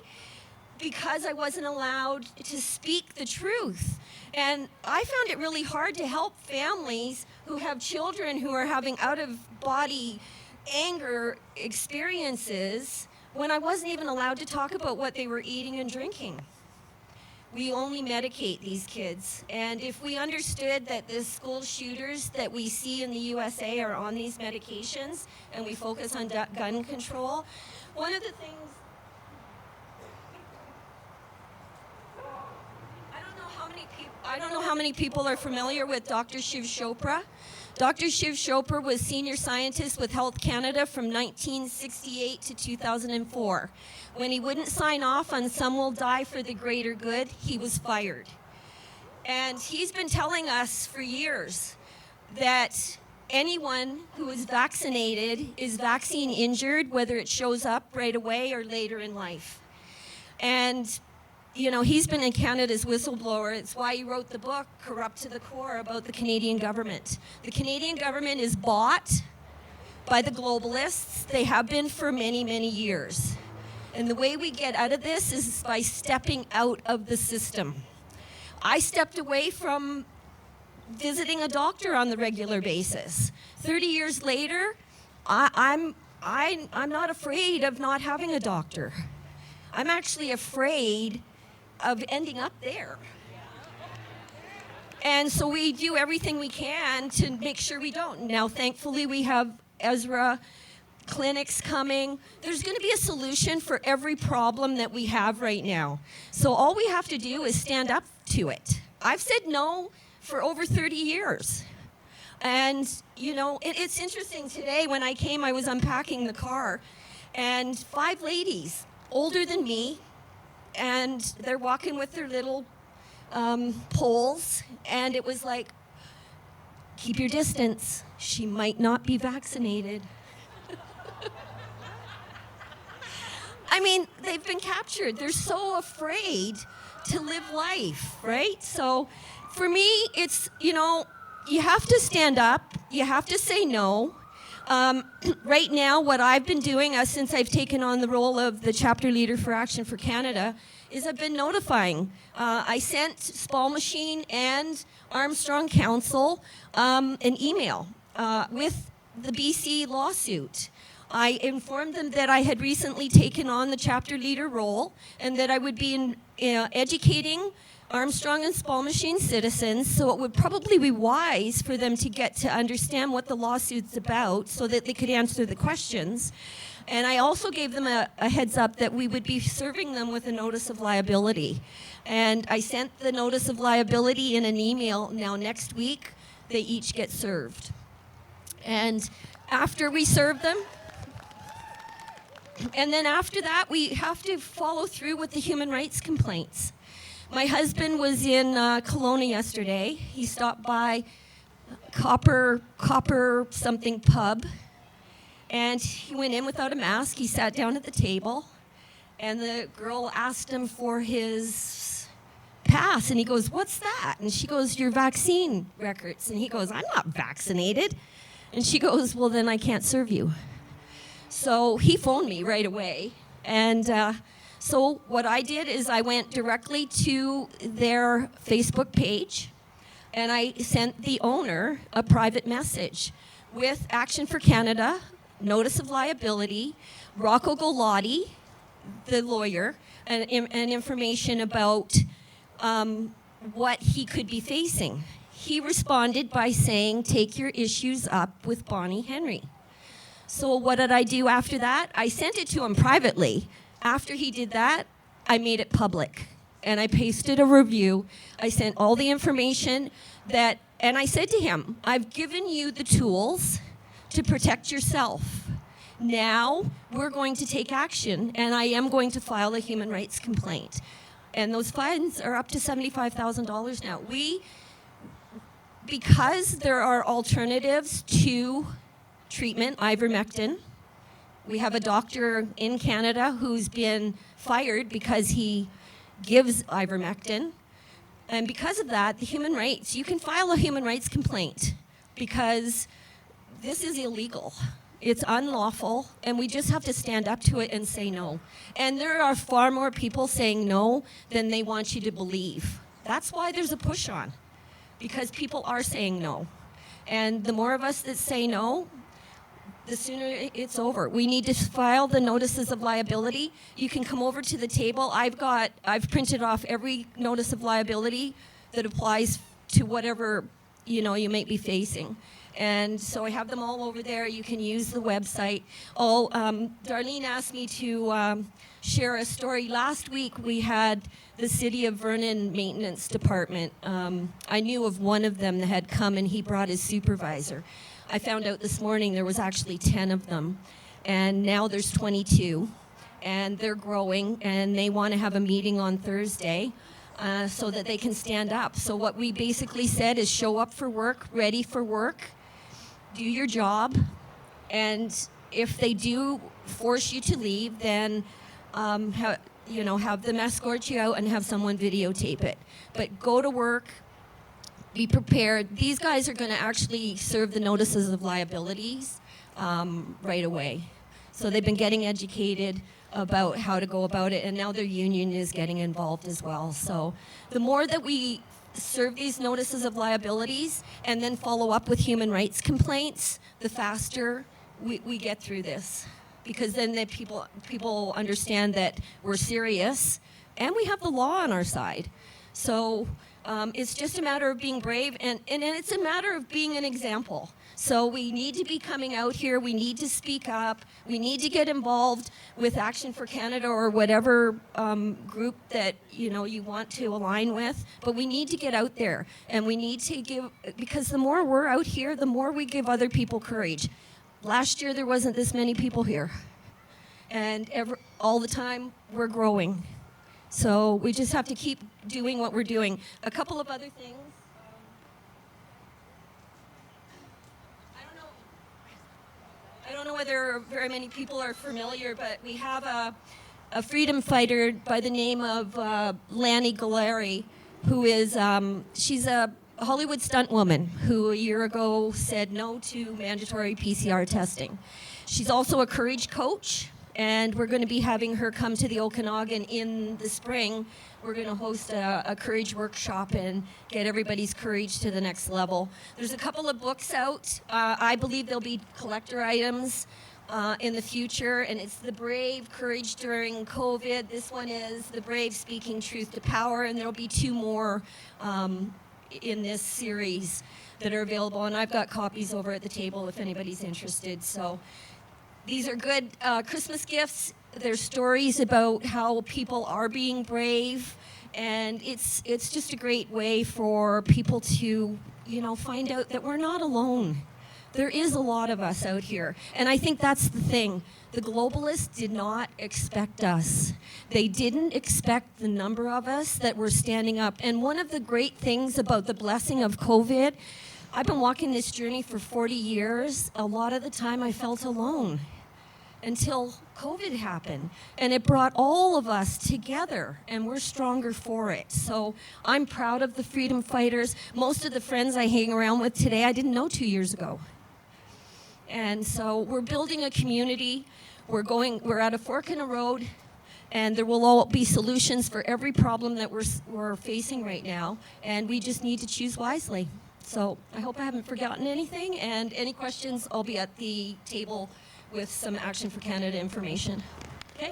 because I wasn't allowed to speak the truth. And I found it really hard to help families who have children who are having out-of-body anger experiences when I wasn't even allowed to talk about what they were eating and drinking. We only medicate these kids. And if we understood that the school shooters that we see in the USA are on these medications, and we focus on gun control, one of the things, I don't know how many people are familiar with Dr. Shiv Chopra. Dr. Shiv Chopra was senior scientist with Health Canada from 1968 to 2004. When he wouldn't sign off on Some Will Die for the Greater Good, he was fired. And he's been telling us for years that anyone who is vaccinated is vaccine injured, whether it shows up right away or later in life. And you know, he's been in Canada's whistleblower. It's why he wrote the book, Corrupt to the Core, about the Canadian government. The Canadian government is bought by the globalists. They have been for many, many years. And the way we get out of this is by stepping out of the system. I stepped away from visiting a doctor on the regular basis. 30 years later, I'm not afraid of not having a doctor. I'm actually afraid of ending up there. And so we do everything we can to make sure we don't. Now, thankfully, we have Ezra clinics coming. There's going to be a solution for every problem that we have right now. So all we have to do is stand up to it. I've said no for over 30 years. And, you know, it's interesting. Today when I came, I was unpacking the car, and 5 ladies, older than me, and they're walking with their little poles, and it was like, keep your distance. She might not be vaccinated. I mean, they've been captured. They're so afraid to live life, right? So for me, it's, you know, you have to stand up. You have to say no. Right now, what I've been doing since I've taken on the role of the chapter leader for Action for Canada is I've been notifying. I sent Spall Machine and Armstrong Council an email with the BC lawsuit. I informed them that I had recently taken on the chapter leader role and that I would be educating Armstrong and Spall Machine citizens, so it would probably be wise for them to get to understand what the lawsuit's about so that they could answer the questions. And I also gave them a heads up that we would be serving them with a notice of liability. And I sent the notice of liability in an email. Now next week, they each get served. And after we serve them, and then after that, we have to follow through with the human rights complaints. My husband was in Kelowna yesterday. He stopped by Copper something pub, and he went in without a mask. He sat down at the table, and the girl asked him for his pass, and he goes, "What's that?" And she goes, "Your vaccine records." And he goes, "I'm not vaccinated." And she goes, "Well, then I can't serve you." So he phoned me right away, and so what I did is I went directly to their Facebook page, and I sent the owner a private message with Action for Canada, notice of liability, Rocco Galati, the lawyer, and information about what he could be facing. He responded by saying, "Take your issues up with Bonnie Henry." So what did I do after that? I sent it to him privately. After he did that, I made it public, and I pasted a review. I sent all the information and I said to him, "I've given you the tools to protect yourself. Now we're going to take action, and I am going to file a human rights complaint." And those fines are up to $75,000 now. Because there are alternatives to treatment, ivermectin. We have a doctor in Canada who's been fired because he gives ivermectin. And because of that, the human rights, you can file a human rights complaint because this is illegal. It's unlawful, and we just have to stand up to it and say no. And there are far more people saying no than they want you to believe. That's why there's a push on, because people are saying no. And the more of us that say no, the sooner it's over. We need to file the notices of liability. You can come over to the table. I've printed off every notice of liability that applies to whatever, you might be facing. And so I have them all over there. You can use the website. Darlene asked me to share a story. Last week we had the City of Vernon Maintenance Department. I knew of one of them that had come, and he brought his supervisor. I found out this morning there was actually 10 of them, and now there's 22, and they're growing, and they want to have a meeting on Thursday so that they can stand up. So what we basically said is show up for work, ready for work, do your job, and if they do force you to leave, then have them escort you out and have someone videotape it. But go to work, be prepared. These guys are going to actually serve the notices of liabilities right away. So they've been getting educated about how to go about it, and now their union is getting involved as well. So the more that we serve these notices of liabilities and then follow up with human rights complaints, the faster we get through this. Because then the people understand that we're serious and we have the law on our side. So it's just a matter of being brave, and it's a matter of being an example. So we need to be coming out here. We need to speak up. We need to get involved with Action for Canada or whatever group that you want to align with. But we need to get out there, and we need to give, because the more we're out here, the more we give other people courage. Last year there wasn't this many people here, and all the time we're growing. So we just have to keep doing what we're doing. A couple of other things. I don't know whether very many people are familiar, but we have a freedom fighter by the name of Lanny Galleri, who is, she's a Hollywood stunt woman who a year ago said no to mandatory PCR testing. She's also a courage coach, and we're going to be having her come to the Okanagan in the spring. We're going to host a courage workshop and get everybody's courage to the next level. There's a couple of books out. I believe there'll be collector items in the future, and it's The Brave, Courage During COVID. This one is The Brave, Speaking Truth to Power, and there'll be 2 more in this series that are available, and I've got copies over at the table if anybody's interested. So these are good Christmas gifts. There's stories about how people are being brave, and it's just a great way for people to, find out that we're not alone. There is a lot of us out here, and I think that's the thing. The globalists did not expect us. They didn't expect the number of us that were standing up. And one of the great things about the blessing of COVID, I've been walking this journey for 40 years. A lot of the time I felt alone until COVID happened, and it brought all of us together, and we're stronger for it. So I'm proud of the freedom fighters. Most of the friends I hang around with today, I didn't know 2 years ago. And so we're building a community. We're at a fork in a road, and there will all be solutions for every problem that we're facing right now, and we just need to choose wisely. So I hope I haven't forgotten anything, and any questions, I'll be at the table with some Action for Canada information. Okay?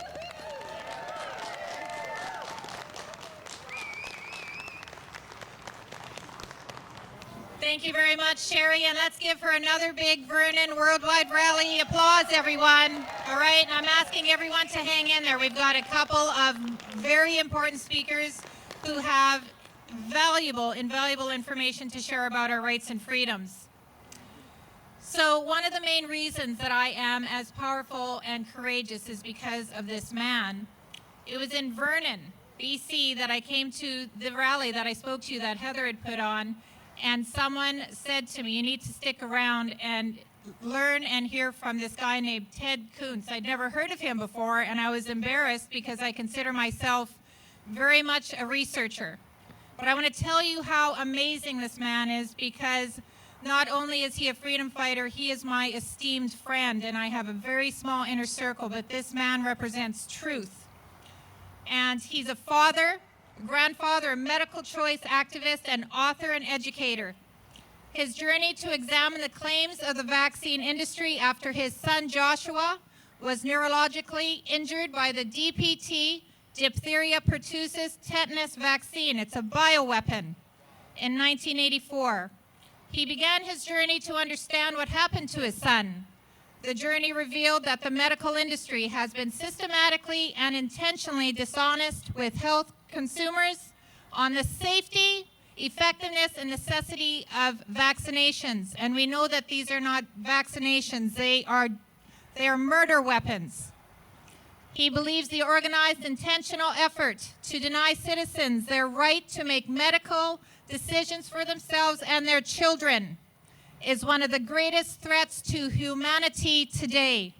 Thank you very much, Sherry, and let's give her another big Vernon Worldwide Rally applause, everyone. All right, and I'm asking everyone to hang in there. We've got a couple of very important speakers who have invaluable information to share about our rights and freedoms. So one of the main reasons that I am as powerful and courageous is because of this man. It was in Vernon, BC, that I came to the rally that I spoke to that Heather had put on, and someone said to me, you need to stick around and learn and hear from this guy named Ted Kuntz. I'd never heard of him before, and I was embarrassed because I consider myself very much a researcher. But I want to tell you how amazing this man is, because not only is he a freedom fighter, he is my esteemed friend, and I have a very small inner circle, but this man represents truth. And he's a father, grandfather, a medical choice activist, and author and educator. His journey to examine the claims of the vaccine industry after his son Joshua was neurologically injured by the DPT, diphtheria pertussis tetanus vaccine. It's a bioweapon. In 1984, he began his journey to understand what happened to his son. The journey revealed that the medical industry has been systematically and intentionally dishonest with health consumers on the safety, effectiveness, and necessity of vaccinations. And we know that these are not vaccinations, they are murder weapons. He believes the organized, intentional effort to deny citizens their right to make medical decisions for themselves and their children is one of the greatest threats to humanity today.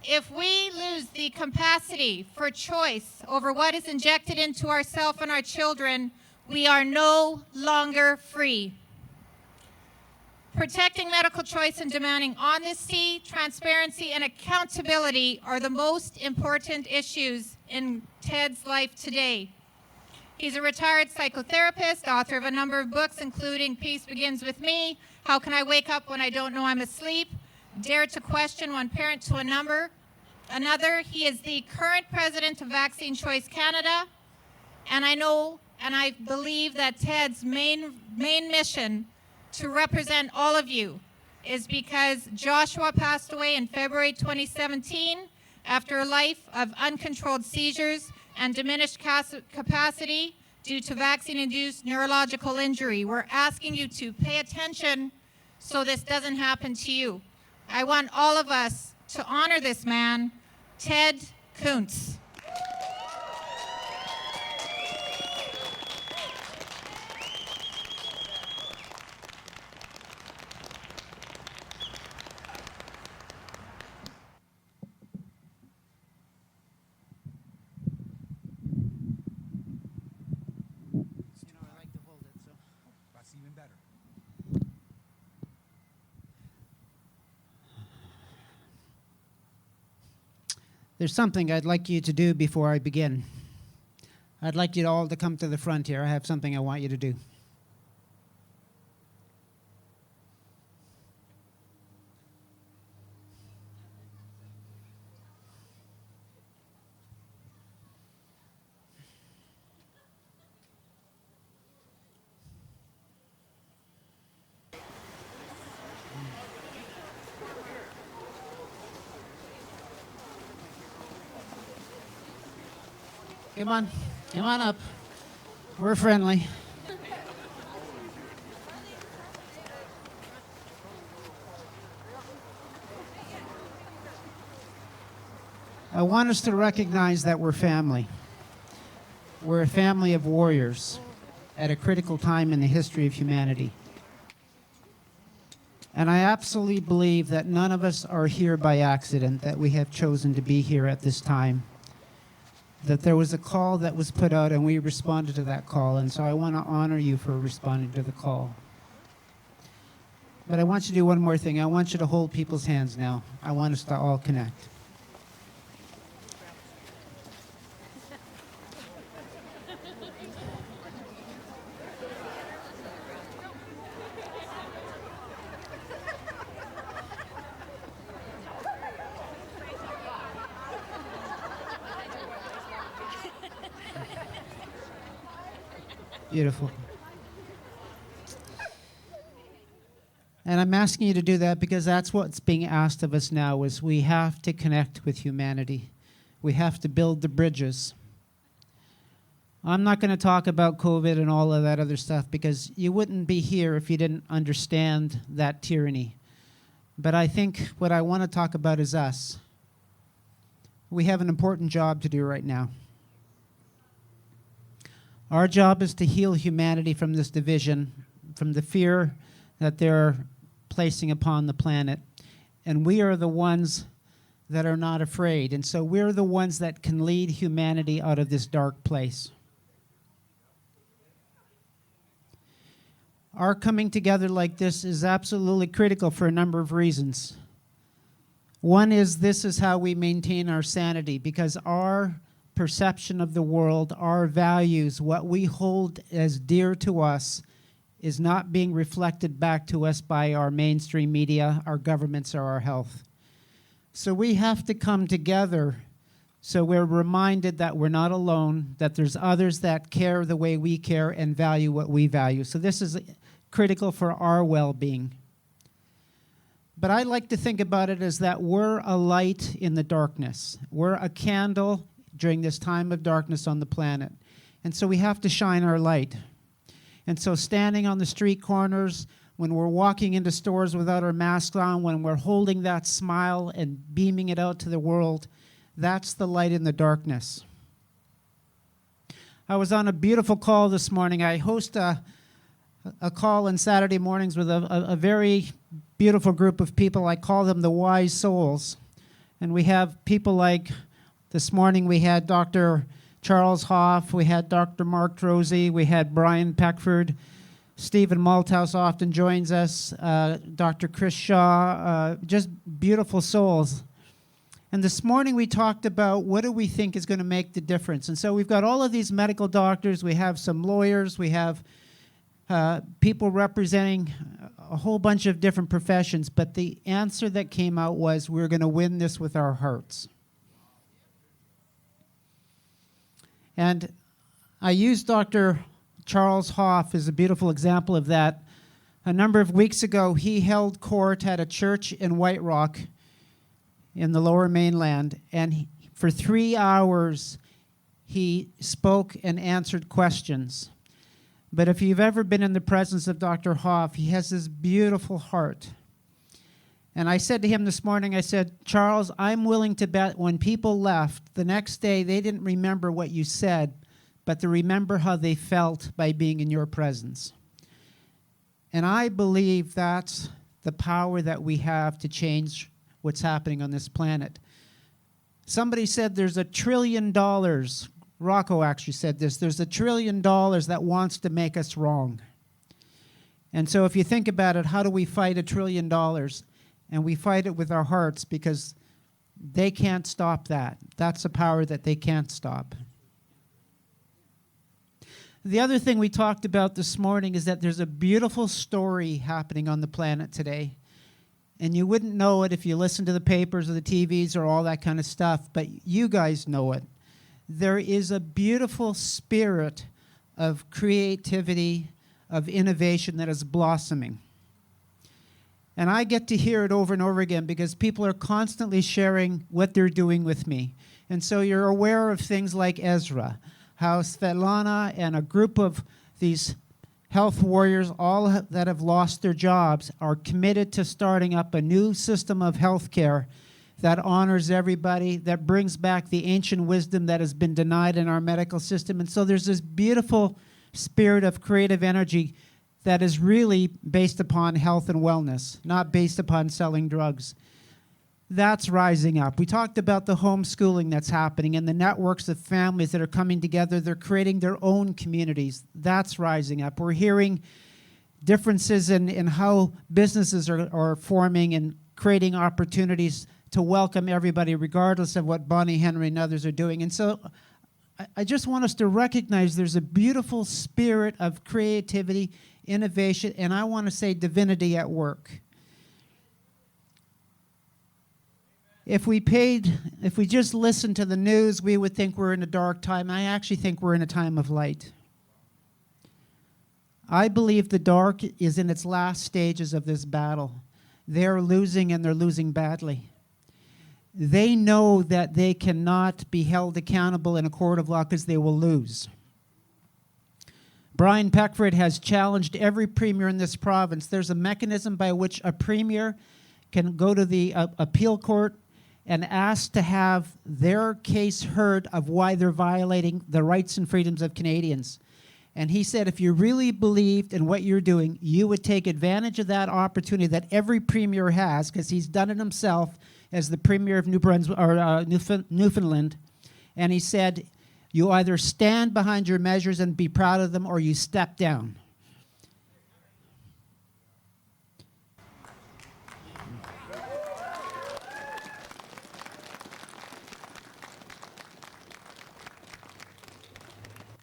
If we lose the capacity for choice over what is injected into ourselves and our children, we are no longer free. Protecting medical choice and demanding honesty, transparency, and accountability are the most important issues in Ted's life today. He's a retired psychotherapist, author of a number of books, including Peace Begins With Me, How Can I Wake Up When I Don't Know I'm Asleep, Dare to Question One Parent to Another. He is the current president of Vaccine Choice Canada, and I know and I believe that Ted's main mission to represent all of you is because Joshua passed away in February 2017 after a life of uncontrolled seizures and diminished capacity due to vaccine-induced neurological injury. We're asking you to pay attention so this doesn't happen to you. I want all of us to honor this man, Ted Kuntz. There's something I'd like you to do before I begin. I'd like you all to come to the front here. I have something I want you to do. Come on up. We're friendly. I want us to recognize that we're family. We're a family of warriors at a critical time in the history of humanity. And I absolutely believe that none of us are here by accident, that we have chosen to be here at this time. That there was a call that was put out and we responded to that call, and so I want to honor you for responding to the call. But I want you to do one more thing. I want you to hold people's hands now. I want us to all connect. Beautiful. And I'm asking you to do that because that's what's being asked of us now, is we have to connect with humanity. We have to build the bridges. I'm not going to talk about COVID and all of that other stuff because you wouldn't be here if you didn't understand that tyranny. But I think what I want to talk about is us. We have an important job to do right now. Our job is to heal humanity from this division, from the fear that they're placing upon the planet. And we are the ones that are not afraid. And so we're the ones that can lead humanity out of this dark place. Our coming together like this is absolutely critical for a number of reasons. One is this is how we maintain our sanity, because our perception of the world, our values, what we hold as dear to us is not being reflected back to us by our mainstream media, our governments, or our health. So we have to come together so we're reminded that we're not alone, that there's others that care the way we care and value what we value. So this is critical for our well-being. But I like to think about it as that we're a light in the darkness. We're a candle during this time of darkness on the planet. And so we have to shine our light. And so standing on the street corners, when we're walking into stores without our masks on, when we're holding that smile and beaming it out to the world, that's the light in the darkness. I was on a beautiful call this morning. I host a call on Saturday mornings with a very beautiful group of people. I call them the wise souls. And we have people like, this morning we had Dr. Charles Hoff, we had Dr. Mark Drosy, we had Brian Peckford, Stephen Malthouse often joins us, Dr. Chris Shaw, just beautiful souls. And this morning we talked about what do we think is going to make the difference. And so we've got all of these medical doctors, we have some lawyers, we have people representing a whole bunch of different professions, but the answer that came out was we're going to win this with our hearts. And I used Dr. Charles Hoff as a beautiful example of that. A number of weeks ago, he held court at a church in White Rock in the Lower Mainland, and for 3 hours, he spoke and answered questions. But if you've ever been in the presence of Dr. Hoff, he has this beautiful heart. And I said to him this morning, I said, Charles, I'm willing to bet when people left, the next day they didn't remember what you said, but to remember how they felt by being in your presence. And I believe that's the power that we have to change what's happening on this planet. Somebody said there's $1 trillion, Rocco actually said this, there's $1 trillion that wants to make us wrong. And so if you think about it, how do we fight $1 trillion? And we fight it with our hearts because they can't stop that. That's a power that they can't stop. The other thing we talked about this morning is that there's a beautiful story happening on the planet today. And you wouldn't know it if you listened to the papers or the TVs or all that kind of stuff, but you guys know it. There is a beautiful spirit of creativity, of innovation that is blossoming. And I get to hear it over and over again because people are constantly sharing what they're doing with me. And so you're aware of things like Ezra, how Svetlana and a group of these health warriors, all that have lost their jobs, are committed to starting up a new system of health care that honors everybody, that brings back the ancient wisdom that has been denied in our medical system. And so there's this beautiful spirit of creative energy that is really based upon health and wellness, not based upon selling drugs. That's rising up. We talked about the homeschooling that's happening and the networks of families that are coming together. They're creating their own communities. That's rising up. We're hearing differences in how businesses are forming and creating opportunities to welcome everybody, regardless of what Bonnie Henry and others are doing. And so I just want us to recognize there's a beautiful spirit of creativity, innovation, and I want to say divinity at work. If we just listened to the news, we would think we're in a dark time. I actually think we're in a time of light. I believe the dark is in its last stages of this battle. They're losing, and they're losing badly. They know that they cannot be held accountable in a court of law because they will lose. Brian Peckford has challenged every premier in this province. There's a mechanism by which a premier can go to the appeal court and ask to have their case heard of why they're violating the rights and freedoms of Canadians. And he said if you really believed in what you're doing, you would take advantage of that opportunity that every premier has, because he's done it himself as the premier of Newfoundland. And he said, you either stand behind your measures and be proud of them, or you step down.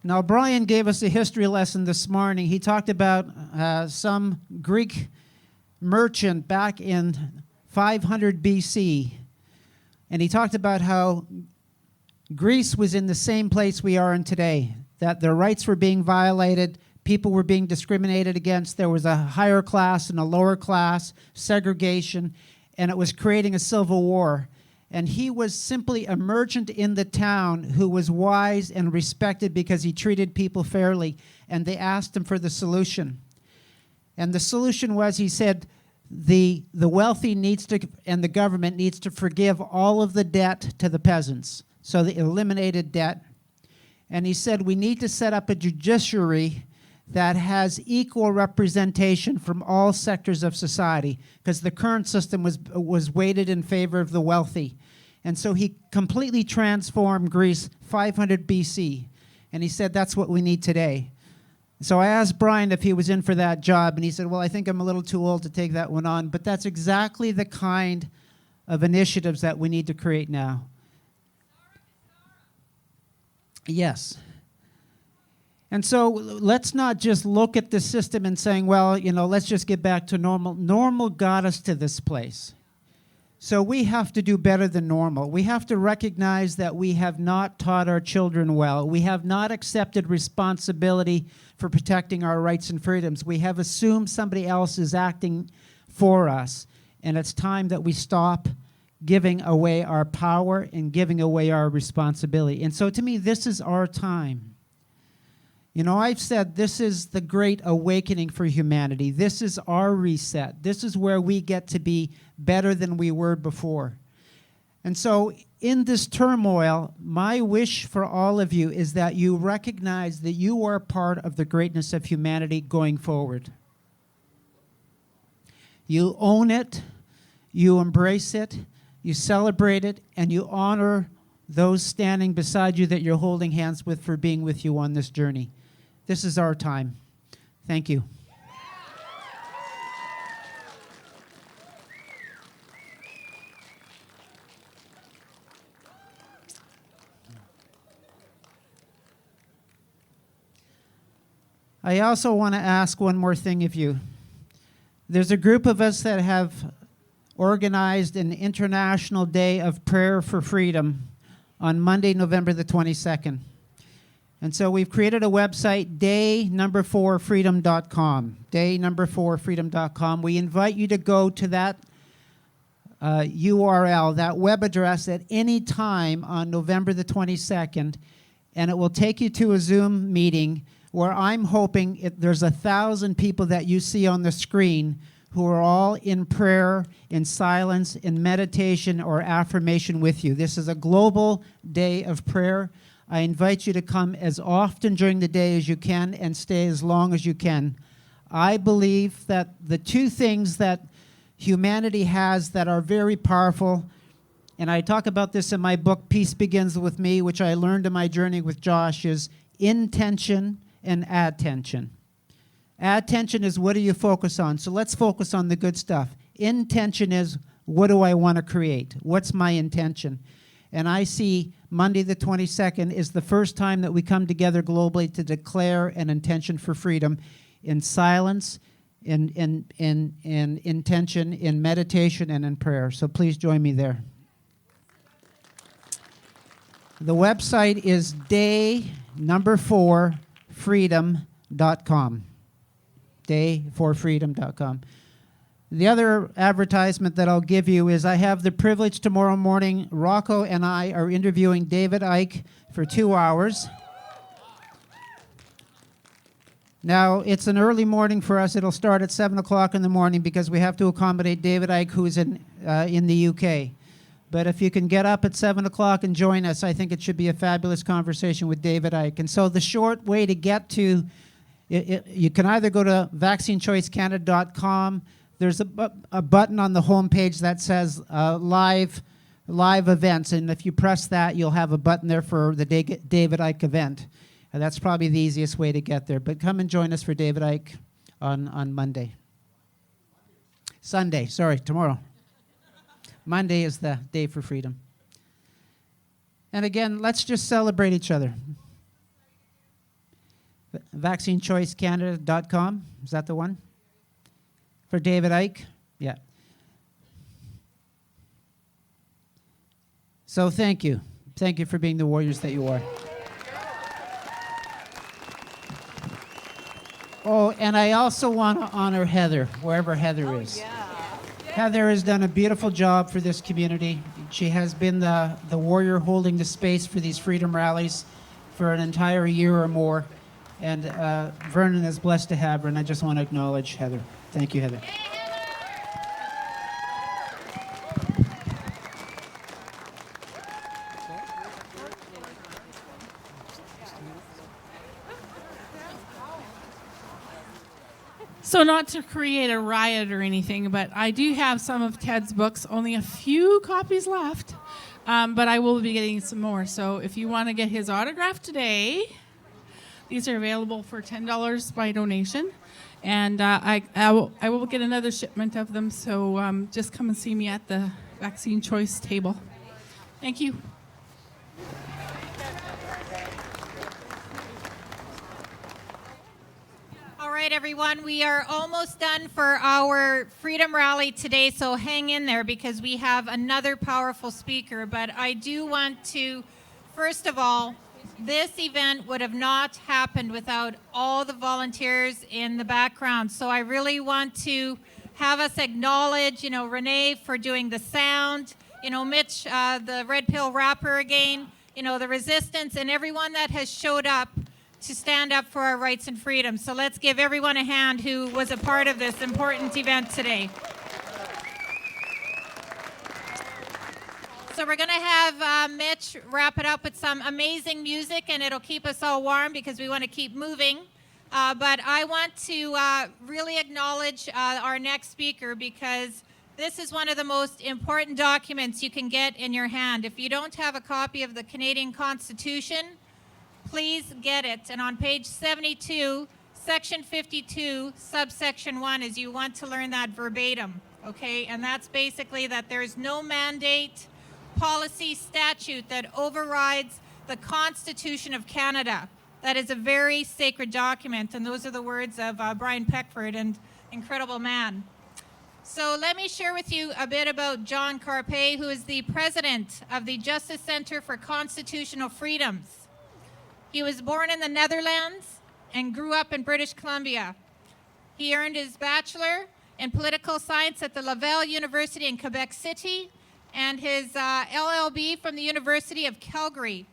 Now, Brian gave us a history lesson this morning. He talked about some Greek merchant back in 500 BC. And he talked about how Greece was in the same place we are in today, that their rights were being violated, people were being discriminated against, there was a higher class and a lower class, segregation, and it was creating a civil war. And he was simply a merchant in the town who was wise and respected because he treated people fairly, and they asked him for the solution. And the solution was, he said, the wealthy needs to, and the government needs to forgive all of the debt to the peasants. So they eliminated debt. And he said, we need to set up a judiciary that has equal representation from all sectors of society, because the current system was weighted in favor of the wealthy. And so he completely transformed Greece 500 BC. And he said, that's what we need today. So I asked Brian if he was in for that job, and he said, well, I think I'm a little too old to take that one on, but that's exactly the kind of initiatives that we need to create now. Yes. And so let's not just look at the system and saying, well, let's just get back to normal. Normal got us to this place. So we have to do better than normal. We have to recognize that we have not taught our children well. We have not accepted responsibility for protecting our rights and freedoms. We have assumed somebody else is acting for us. And it's time that we stop giving away our power and giving away our responsibility. And so to me, this is our time. I've said this is the great awakening for humanity. This is our reset. This is where we get to be better than we were before. And so in this turmoil, my wish for all of you is that you recognize that you are part of the greatness of humanity going forward. You own it, you embrace it, you celebrate it, and you honor those standing beside you that you're holding hands with for being with you on this journey. This is our time. Thank you. I also want to ask one more thing of you. There's a group of us that have organized an International Day of Prayer for Freedom on Monday, November the 22nd. And so we've created a website, day4freedom.com, day4freedom.com. We invite you to go to that URL, that web address at any time on November the 22nd, and it will take you to a Zoom meeting where I'm hoping there's 1,000 people that you see on the screen who are all in prayer, in silence, in meditation, or affirmation with you. This is a global day of prayer. I invite you to come as often during the day as you can and stay as long as you can. I believe that the two things that humanity has that are very powerful, and I talk about this in my book, Peace Begins With Me, which I learned in my journey with Josh, is intention and attention. Attention is what do you focus on? So let's focus on the good stuff. Intention is what do I want to create? What's my intention? And I see Monday the 22nd is the first time that we come together globally to declare an intention for freedom in silence, in intention, in meditation, and in prayer. So please join me there. The website is day4freedom.com. day4freedom.com. The other advertisement that I'll give you is I have the privilege tomorrow morning. Rocco and I are interviewing David Icke for 2 hours. Now, it's an early morning for us. It'll start at 7 o'clock in the morning because we have to accommodate David Icke, who's in the UK. But if you can get up at 7 o'clock and join us, I think it should be a fabulous conversation with David Icke. And so the short way to get to you can either go to vaccinechoicecanada.com. There's a button on the homepage that says live events, and if you press that, you'll have a button there for the David Icke event. And that's probably the easiest way to get there. But come and join us for David Icke on Monday. Sunday, sorry, tomorrow. Monday is the day for freedom. And again, let's just celebrate each other. vaccinechoicecanada.com. Is that the one? For David Icke? Yeah. So thank you. Thank you for being the warriors that you are. Oh, and I also want to honor Heather, wherever Heather is. Heather has done a beautiful job for this community. She has been the warrior holding the space for these freedom rallies for an entire year or more. And Vernon is blessed to have her, and I just want to acknowledge Heather. Thank you, Heather. So not to create a riot or anything, but I do have some of Ted's books, only a few copies left, but I will be getting some more. So if you want to get his autograph today, these are available for $10 by donation. And I will get another shipment of them, so just come and see me at the Vaccine Choice table. Thank you. All right, everyone, we are almost done for our Freedom Rally today, so hang in there because we have another powerful speaker. But I do want to, first of all, this event would have not happened without all the volunteers in the background. So I really want to have us acknowledge, Renee for doing the sound, Mitch, the Red Pill rapper again, the resistance, and everyone that has showed up to stand up for our rights and freedoms. So let's give everyone a hand who was a part of this important event today. So we're going to have Mitch wrap it up with some amazing music, and it'll keep us all warm because we want to keep moving. But I want to really acknowledge our next speaker because this is one of the most important documents you can get in your hand. If you don't have a copy of the Canadian Constitution, please get it. And on page 72, section 52, subsection 1 is you want to learn that verbatim, okay? And that's basically that there's no mandate, policy, statute that overrides the Constitution of Canada. That is a very sacred document, and those are the words of Brian Peckford, an incredible man. So let me share with you a bit about John Carpe, who is the president of the Justice Center for Constitutional Freedoms. He was born in the Netherlands and grew up in British Columbia. He earned his bachelor in political science at the Laval University in Quebec City and his LLB from the University of Calgary.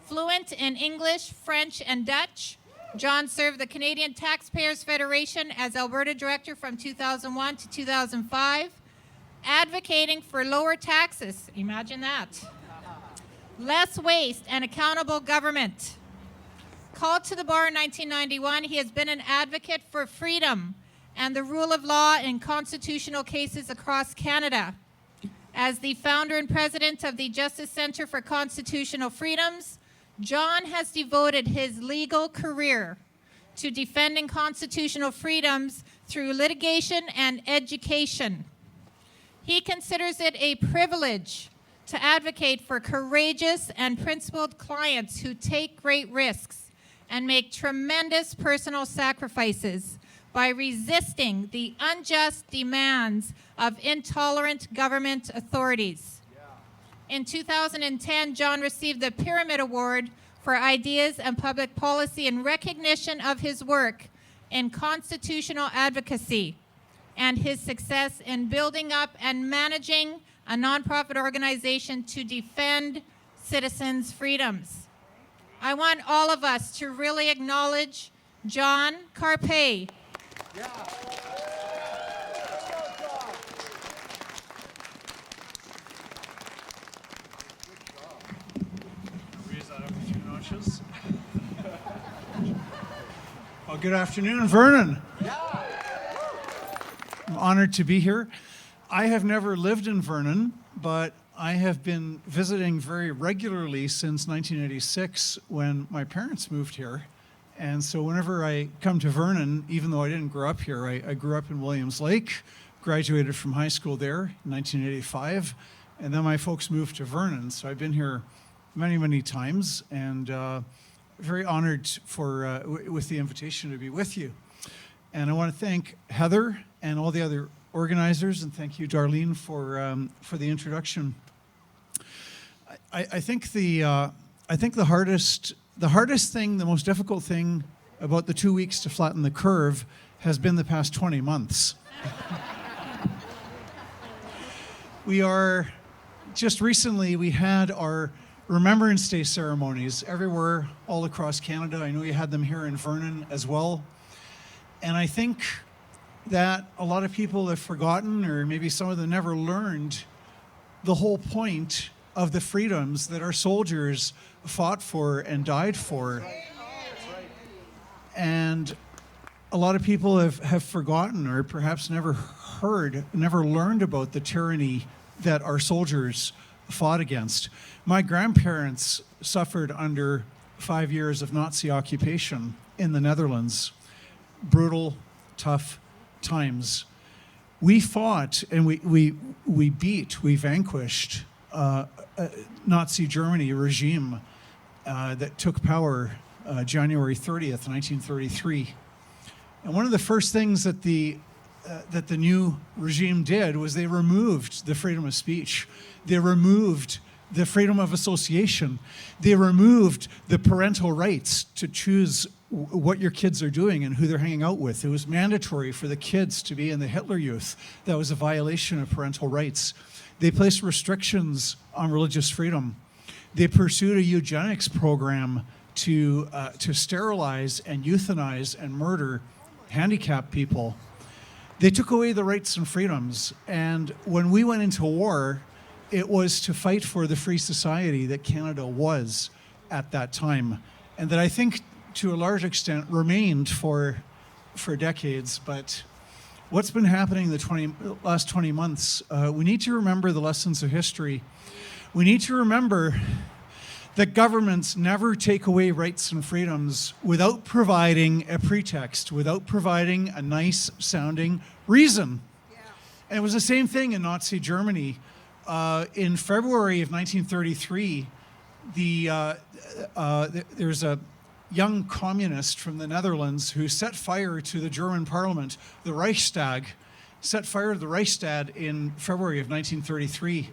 Fluent in English, French, and Dutch, John served the Canadian Taxpayers Federation as Alberta Director from 2001 to 2005, advocating for lower taxes, imagine that, less waste, and accountable government. Called to the bar in 1991, he has been an advocate for freedom and the rule of law in constitutional cases across Canada. As the founder and president of the Justice Center for Constitutional Freedoms, John has devoted his legal career to defending constitutional freedoms through litigation and education. He considers it a privilege to advocate for courageous and principled clients who take great risks and make tremendous personal sacrifices by resisting the unjust demands of intolerant government authorities. In 2010, John received the Pyramid Award for Ideas and Public Policy in recognition of his work in constitutional advocacy and his success in building up and managing a nonprofit organization to defend citizens' freedoms. I want all of us to really acknowledge John Carpe. Raise that up a few notches. Well, good afternoon, Vernon. I'm honored to be here. I have never lived in Vernon, but I have been visiting very regularly since 1986 when my parents moved here. And so whenever I come to Vernon, even though I didn't grow up here, I grew up in Williams Lake, graduated from high school there in 1985, and then my folks moved to Vernon. So I've been here many, many times, and very honored with the invitation to be with you. And I want to thank Heather and all the other organizers, and thank you, Darlene, for the introduction. I think the hardest thing, the most difficult thing about the 2 weeks to flatten the curve has been the past 20 months. Just recently, we had our Remembrance Day ceremonies everywhere all across Canada. I know you had them here in Vernon as well. And I think that a lot of people have forgotten, or maybe some of them never learned, the whole point of the freedoms that our soldiers fought for and died for. And a lot of people have forgotten, or perhaps never learned about the tyranny that our soldiers fought against. My grandparents suffered under 5 years of Nazi occupation in the Netherlands. Brutal, tough times. We fought and we vanquished Nazi Germany regime that took power January 30th, 1933. And one of the first things that the new regime did was they removed the freedom of speech. They removed the freedom of association. They removed the parental rights to choose what your kids are doing and who they're hanging out with. It was mandatory for the kids to be in the Hitler Youth. That was a violation of parental rights. They placed restrictions on religious freedom. They pursued a eugenics program to sterilize and euthanize and murder handicapped people. They took away the rights and freedoms. And when we went into war, it was to fight for the free society that Canada was at that time, and that I think to a large extent remained for decades. But what's been happening the last 20 months, we need to remember the lessons of history. We need to remember that governments never take away rights and freedoms without providing a pretext, without providing a nice sounding reason. Yeah. And it was the same thing in Nazi Germany. In February of 1933, there's a young communist from the Netherlands who set fire to the German parliament, the Reichstag, set fire to the Reichstag in February of 1933.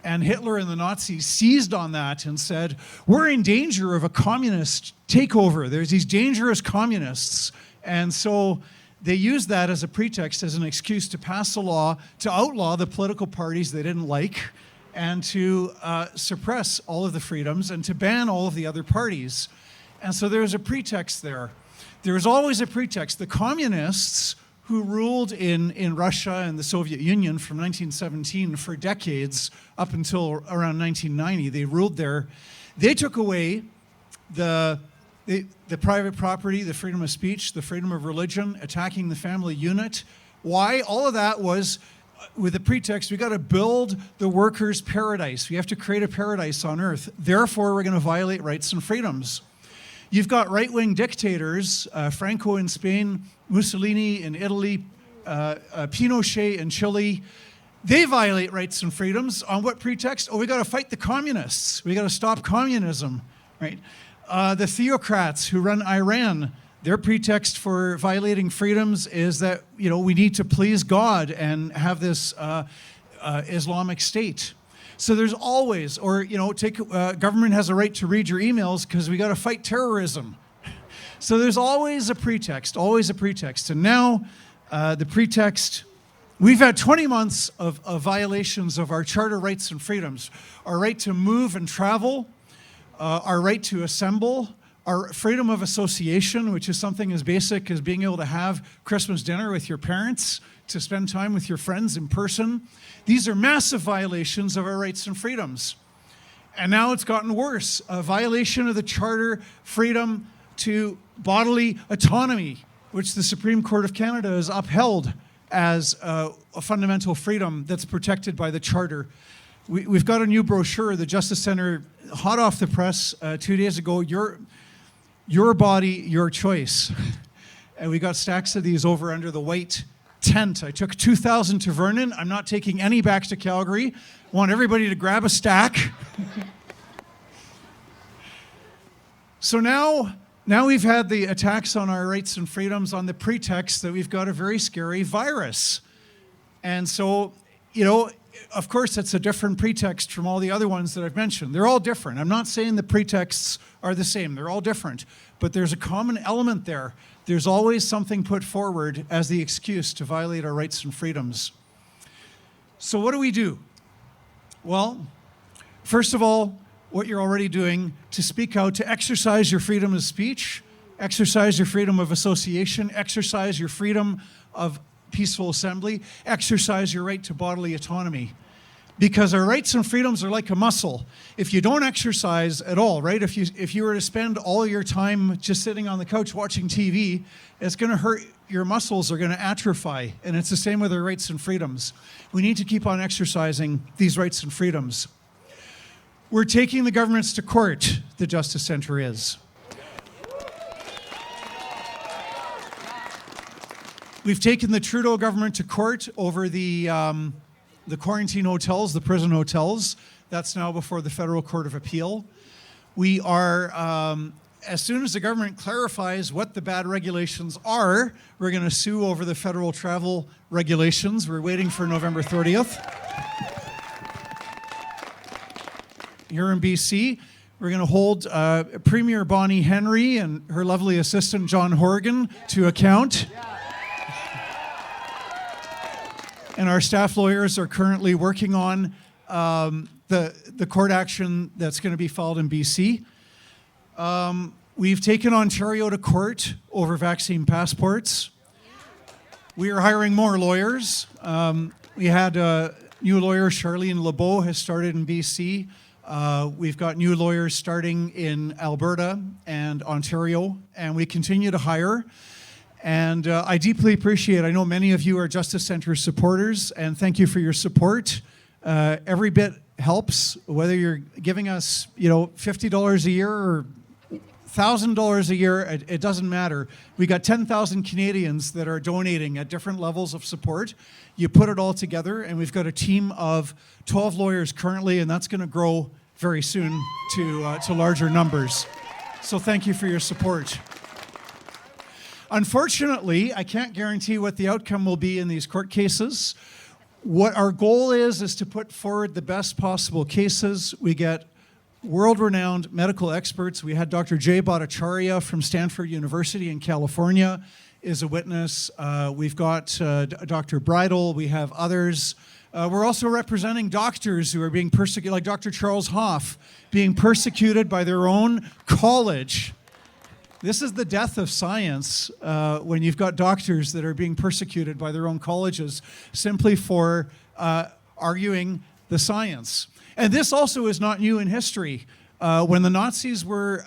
And Hitler and the Nazis seized on that and said, we're in danger of a communist takeover. There's these dangerous communists. And so they used that as a pretext, as an excuse to pass a law to outlaw the political parties they didn't like, and to suppress all of the freedoms and to ban all of the other parties. And so there's a pretext there. There's always a pretext. The communists who ruled in Russia and the Soviet Union from 1917 for decades up until around 1990, they ruled there. They took away the private property, the freedom of speech, the freedom of religion, attacking the family unit. Why? All of that was with the pretext, we got to build the workers' paradise. We have to create a paradise on earth. Therefore, we're going to violate rights and freedoms. You've got right-wing dictators, Franco in Spain, Mussolini in Italy, Pinochet in Chile. They violate rights and freedoms on what pretext? Oh, we got to fight the communists. We got to stop communism, right? The theocrats who run Iran, their pretext for violating freedoms is that, we need to please God and have this Islamic State. So there's always, government has a right to read your emails because we got to fight terrorism. So there's always a pretext. And now the pretext, we've had 20 months of violations of our charter rights and freedoms. Our right to move and travel, our right to assemble, our freedom of association, which is something as basic as being able to have Christmas dinner with your parents, to spend time with your friends in person. These are massive violations of our rights and freedoms. And now it's gotten worse. A violation of the charter, freedom to bodily autonomy, which the Supreme Court of Canada has upheld as a fundamental freedom that's protected by the charter. We've got a new brochure, the Justice Centre, hot off the press 2 days ago, Your Body, Your Choice. And we got stacks of these over under the white tent. I took 2,000 to Vernon. I'm not taking any back to Calgary. I want everybody to grab a stack. So now we've had the attacks on our rights and freedoms on the pretext that we've got a very scary virus. And so, of course, it's a different pretext from all the other ones that I've mentioned. They're all different. I'm not saying the pretexts are the same. They're all different. But there's a common element there. There's always something put forward as the excuse to violate our rights and freedoms. So what do we do? Well, first of all, what you're already doing, to speak out, to exercise your freedom of speech, exercise your freedom of association, exercise your freedom of peaceful assembly, exercise your right to bodily autonomy. Because our rights and freedoms are like a muscle. If you don't exercise at all, right? If you were to spend all your time just sitting on the couch watching TV, it's going to hurt. Your muscles are going to atrophy. And it's the same with our rights and freedoms. We need to keep on exercising these rights and freedoms. We're taking the governments to court, the Justice Centre is. We've taken the Trudeau government to court over the quarantine hotels, the prison hotels. That's now before the Federal Court of Appeal. We are, as soon as the government clarifies what the bad regulations are, we're going to sue over the federal travel regulations. We're waiting for November 30th. Here in BC, we're going to hold Premier Bonnie Henry and her lovely assistant John Horgan to account. And our staff lawyers are currently working on the court action that's going to be filed in BC. We've taken Ontario to court over vaccine passports. We are hiring more lawyers. We had a new lawyer, Charlene Lebeau, has started in BC. We've got new lawyers starting in Alberta and Ontario, and we continue to hire. And I deeply appreciate, I know many of you are Justice Centre supporters, and thank you for your support. Every bit helps, whether you're giving us, $50 a year or $1,000 a year, it doesn't matter. We got 10,000 Canadians that are donating at different levels of support. You put it all together, and we've got a team of 12 lawyers currently, and that's going to grow very soon to larger numbers. So thank you for your support. Unfortunately, I can't guarantee what the outcome will be in these court cases. What our goal is to put forward the best possible cases. We get world-renowned medical experts. We had Dr. Jay Bhattacharya from Stanford University in California is a witness. We've got Dr. Bridle. We have others. We're also representing doctors who are being persecuted, like Dr. Charles Hoff, being persecuted by their own college. This is the death of science when you've got doctors that are being persecuted by their own colleges simply for arguing the science. And this also is not new in history. When the Nazis were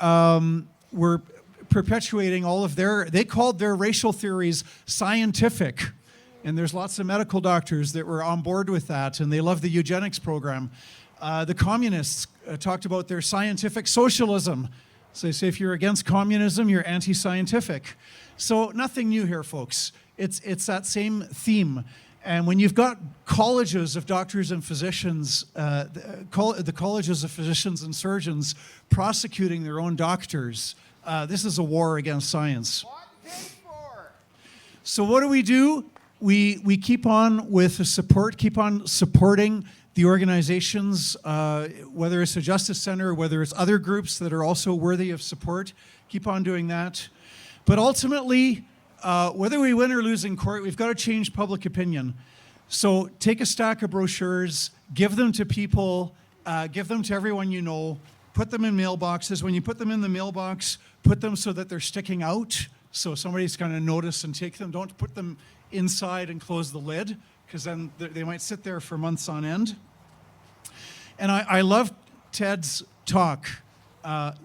perpetuating all of they called their racial theories scientific. And there's lots of medical doctors that were on board with that, and they loved the eugenics program. The communists talked about their scientific socialism. So they say if you're against communism, you're anti-scientific. So nothing new here, folks. It's that same theme. And when you've got colleges of doctors and physicians, the colleges of physicians and surgeons prosecuting their own doctors, this is a war against science. So what do? We keep on with the support, keep on supporting the organizations, whether it's the Justice Centre, whether it's other groups that are also worthy of support, keep on doing that. But ultimately, whether we win or lose in court, we've got to change public opinion. So take a stack of brochures, give them to people, give them to everyone you know, put them in mailboxes. When you put them in the mailbox, put them so that they're sticking out, so somebody's going to notice and take them. Don't put them inside and close the lid, because then they might sit there for months on end. And I love Ted's talk.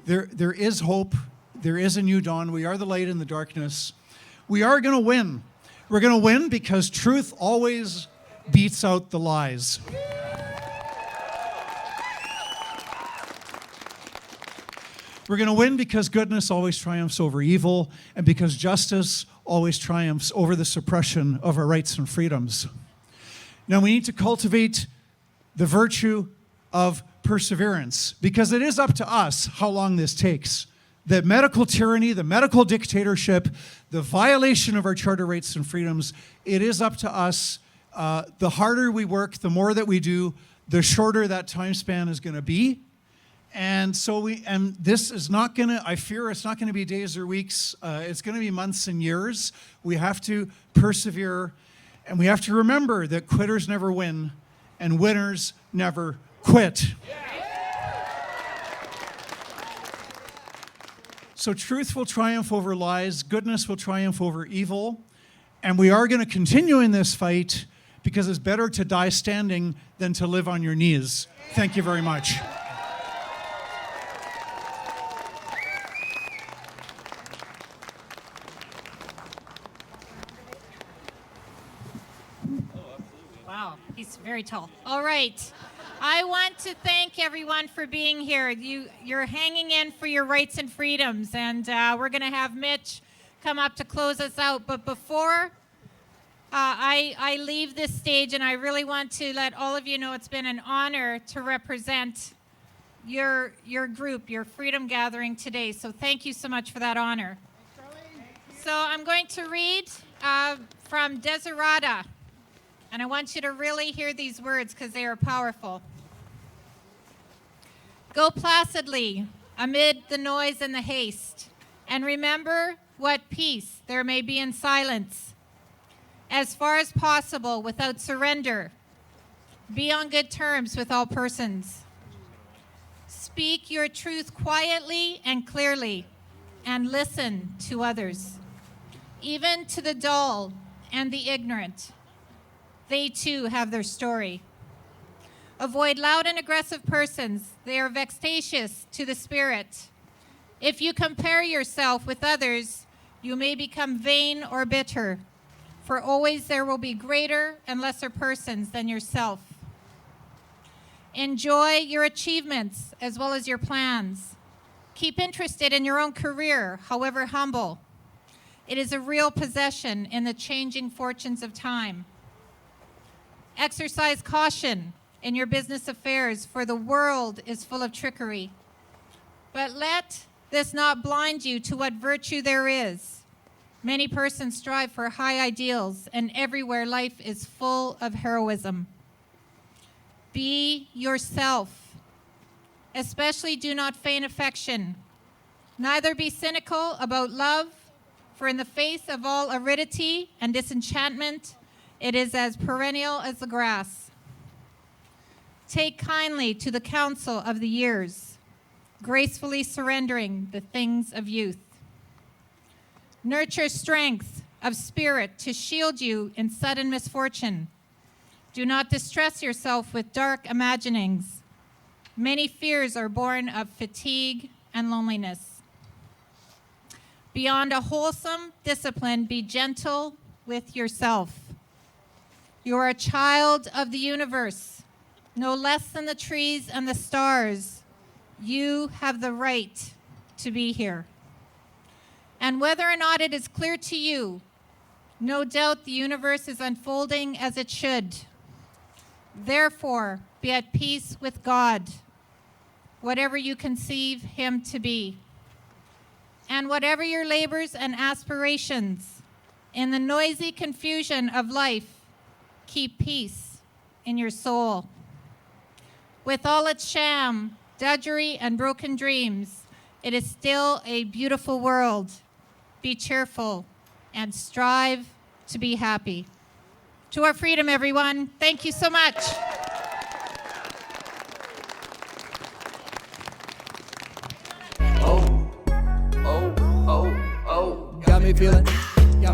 There is hope. There is a new dawn. We are the light in the darkness. We are going to win. We're going to win because truth always beats out the lies. We're going to win because goodness always triumphs over evil, and because justice always triumphs over the suppression of our rights and freedoms. Now, we need to cultivate the virtue of perseverance, because it is up to us how long this takes. the medical tyranny, the medical dictatorship, the violation of our charter rights and freedoms, it is up to us. The harder we work, the more that we do, the shorter that time span is going to be. And so this is not going to, I fear it's not going to be days or weeks. It's going to be months and years. We have to persevere, and we have to remember that quitters never win and winners never quit. So truth will triumph over lies, goodness will triumph over evil, and we are going to continue in this fight because it's better to die standing than to live on your knees. Thank you very much. Wow, he's very tall. All right. I want to thank everyone for being here. You're hanging in for your rights and freedoms, and we're going to have Mitch come up to close us out. But before I leave this stage, and I really want to let all of you know it's been an honor to represent your group, your Freedom Gathering today. So thank you so much for that honor. So I'm going to read from Desiderata. And I want you to really hear these words because they are powerful. Go placidly amid the noise and the haste, and remember what peace there may be in silence. As far as possible, without surrender, be on good terms with all persons. Speak your truth quietly and clearly, and listen to others, even to the dull and the ignorant. They too have their story. Avoid loud and aggressive persons. They are vexatious to the spirit. If you compare yourself with others, you may become vain or bitter, for always there will be greater and lesser persons than yourself. Enjoy your achievements as well as your plans. Keep interested in your own career, however humble. It is a real possession in the changing fortunes of time. Exercise caution in your business affairs, for the world is full of trickery. But let this not blind you to what virtue there is. Many persons strive for high ideals, and everywhere life is full of heroism. Be yourself. Especially do not feign affection. Neither be cynical about love, for in the face of all aridity and disenchantment, it is as perennial as the grass. Take kindly to the counsel of the years, gracefully surrendering the things of youth. Nurture strength of spirit to shield you in sudden misfortune. Do not distress yourself with dark imaginings. Many fears are born of fatigue and loneliness. Beyond a wholesome discipline, be gentle with yourself. You are a child of the universe, no less than the trees and the stars. You have the right to be here. And whether or not it is clear to you, no doubt the universe is unfolding as it should. Therefore, be at peace with God, whatever you conceive him to be. And whatever your labors and aspirations, in the noisy confusion of life, keep peace in your soul. With all its sham, drudgery, and broken dreams, it is still a beautiful world. Be cheerful and strive to be happy. To our freedom, everyone. Thank you so much. Got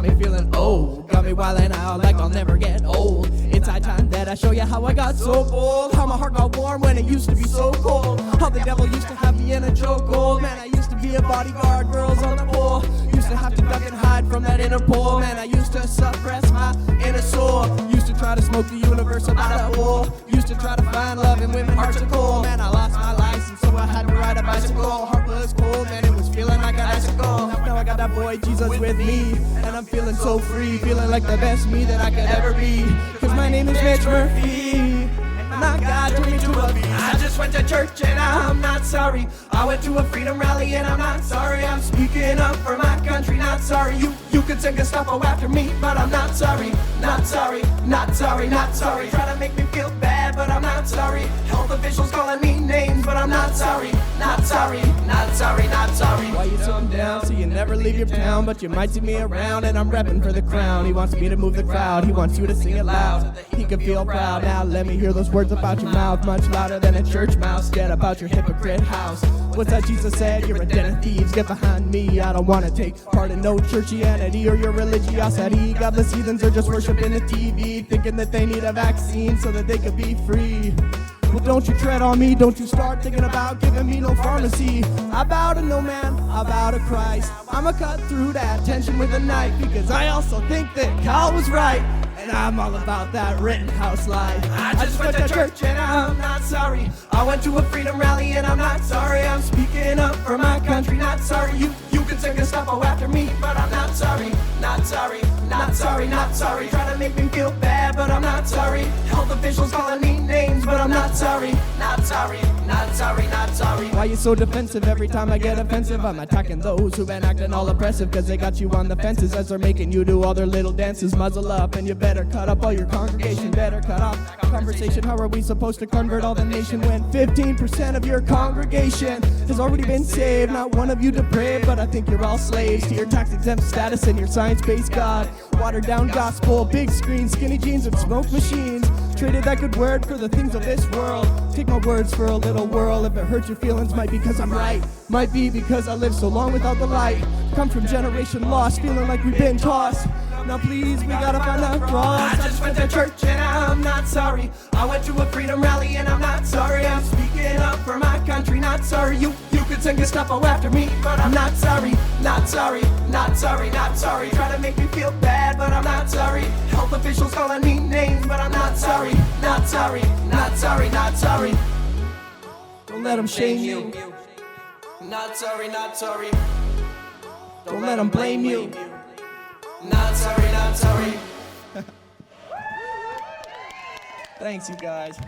me feeling old. Got me wildin' out like I'll never get old. It's high time that I show you how I got so bold. How my heart got warm when it used to be so cold. How the devil used to have me in a chokehold. Man, I used to be a bodyguard, girls on the pole. Used to have to duck and hide from that inner pole. Man, I used to suppress my inner soul. Used to try to smoke the universe about a bowl. Used to try to find love in women, hearts of coal. Man, I lost my license, so I had to ride a bicycle. Heart was cold, man, it was feeling like an icicle. Now I got that boy Jesus with me, and I'm feeling so free, feeling like the best me that I could ever be. Cause my name is Mitch Murphy, and Not God turned me to a beast. I just went to church and I'm not sorry. I went to a freedom rally and I'm not sorry. I'm speaking up for my country, not sorry. You could sing a Gestapo after me, but I'm not sorry. Not sorry, not sorry, not sorry. Try to make me feel bad, but I'm not sorry. Health officials calling me names, but I'm not sorry. Not sorry, not sorry, not sorry. Why you so down so you never leave your town, but you might see me around and I'm repping for the crown. He wants me to move the crowd, he wants you to sing it loud so that he can feel proud. Now let me hear those words about your mouth, much louder than a church mouse. Get about your hypocrite house. What's that Jesus said? You're a den of thieves, get behind me. I don't want to take part in no churchianity or your religiosity. Godless heathens are just worshiping the TV, thinking that they need a vaccine so that they could be free. Well, don't you tread on me, don't you start thinking about giving me no pharmacy. I bow to no man, I bow to Christ. I'ma cut through that tension with a knife, because I also think that Kyle was right, and I'm all about that Rittenhouse life. I just went to church and I'm not sorry. I went to a freedom rally and I'm not sorry. I'm speaking up for my country, not sorry. You can sing a Gestapo after me, but I'm not sorry. Not sorry, not sorry, not sorry. Try to make me feel bad, but I'm not sorry. Health officials calling me names, but I'm not sorry. Not sorry, not sorry, not sorry. Why you so defensive every time I get offensive? I'm attacking those who've been acting all oppressive, cause they got you on the fences as they're making you do all their little dances. Muzzle up and you better cut up all your congregation. Better cut off conversation. How are we supposed to convert all the nation when 15% of your congregation has already been saved? Not one of you depraved, but I think you're all slaves to your tax exempt status and your science-based God. Watered down gospel, big screen, skinny jeans and smoke machines. Traded that good word for the things of this world. Take my words for a little whirl. If it hurts your feelings, might be because I'm right. Might be because I lived so long without the light. Come from generation lost, feeling like we've been tossed. Now please, we gotta find that cross. I just went to church and I'm not sorry. I went to a freedom rally and I'm not sorry. I'm speaking up for my country, not sorry. You could sing Gestapo after me, but I'm not sorry. Not sorry, not sorry, not sorry. Try to make me feel bad, but I'm not sorry. Health officials calling me names, but I'm not sorry. Not sorry, not sorry, not sorry. Don't let them shame you. Not sorry, not sorry. Don't let them blame you. Not sorry, not sorry. Thanks, you guys.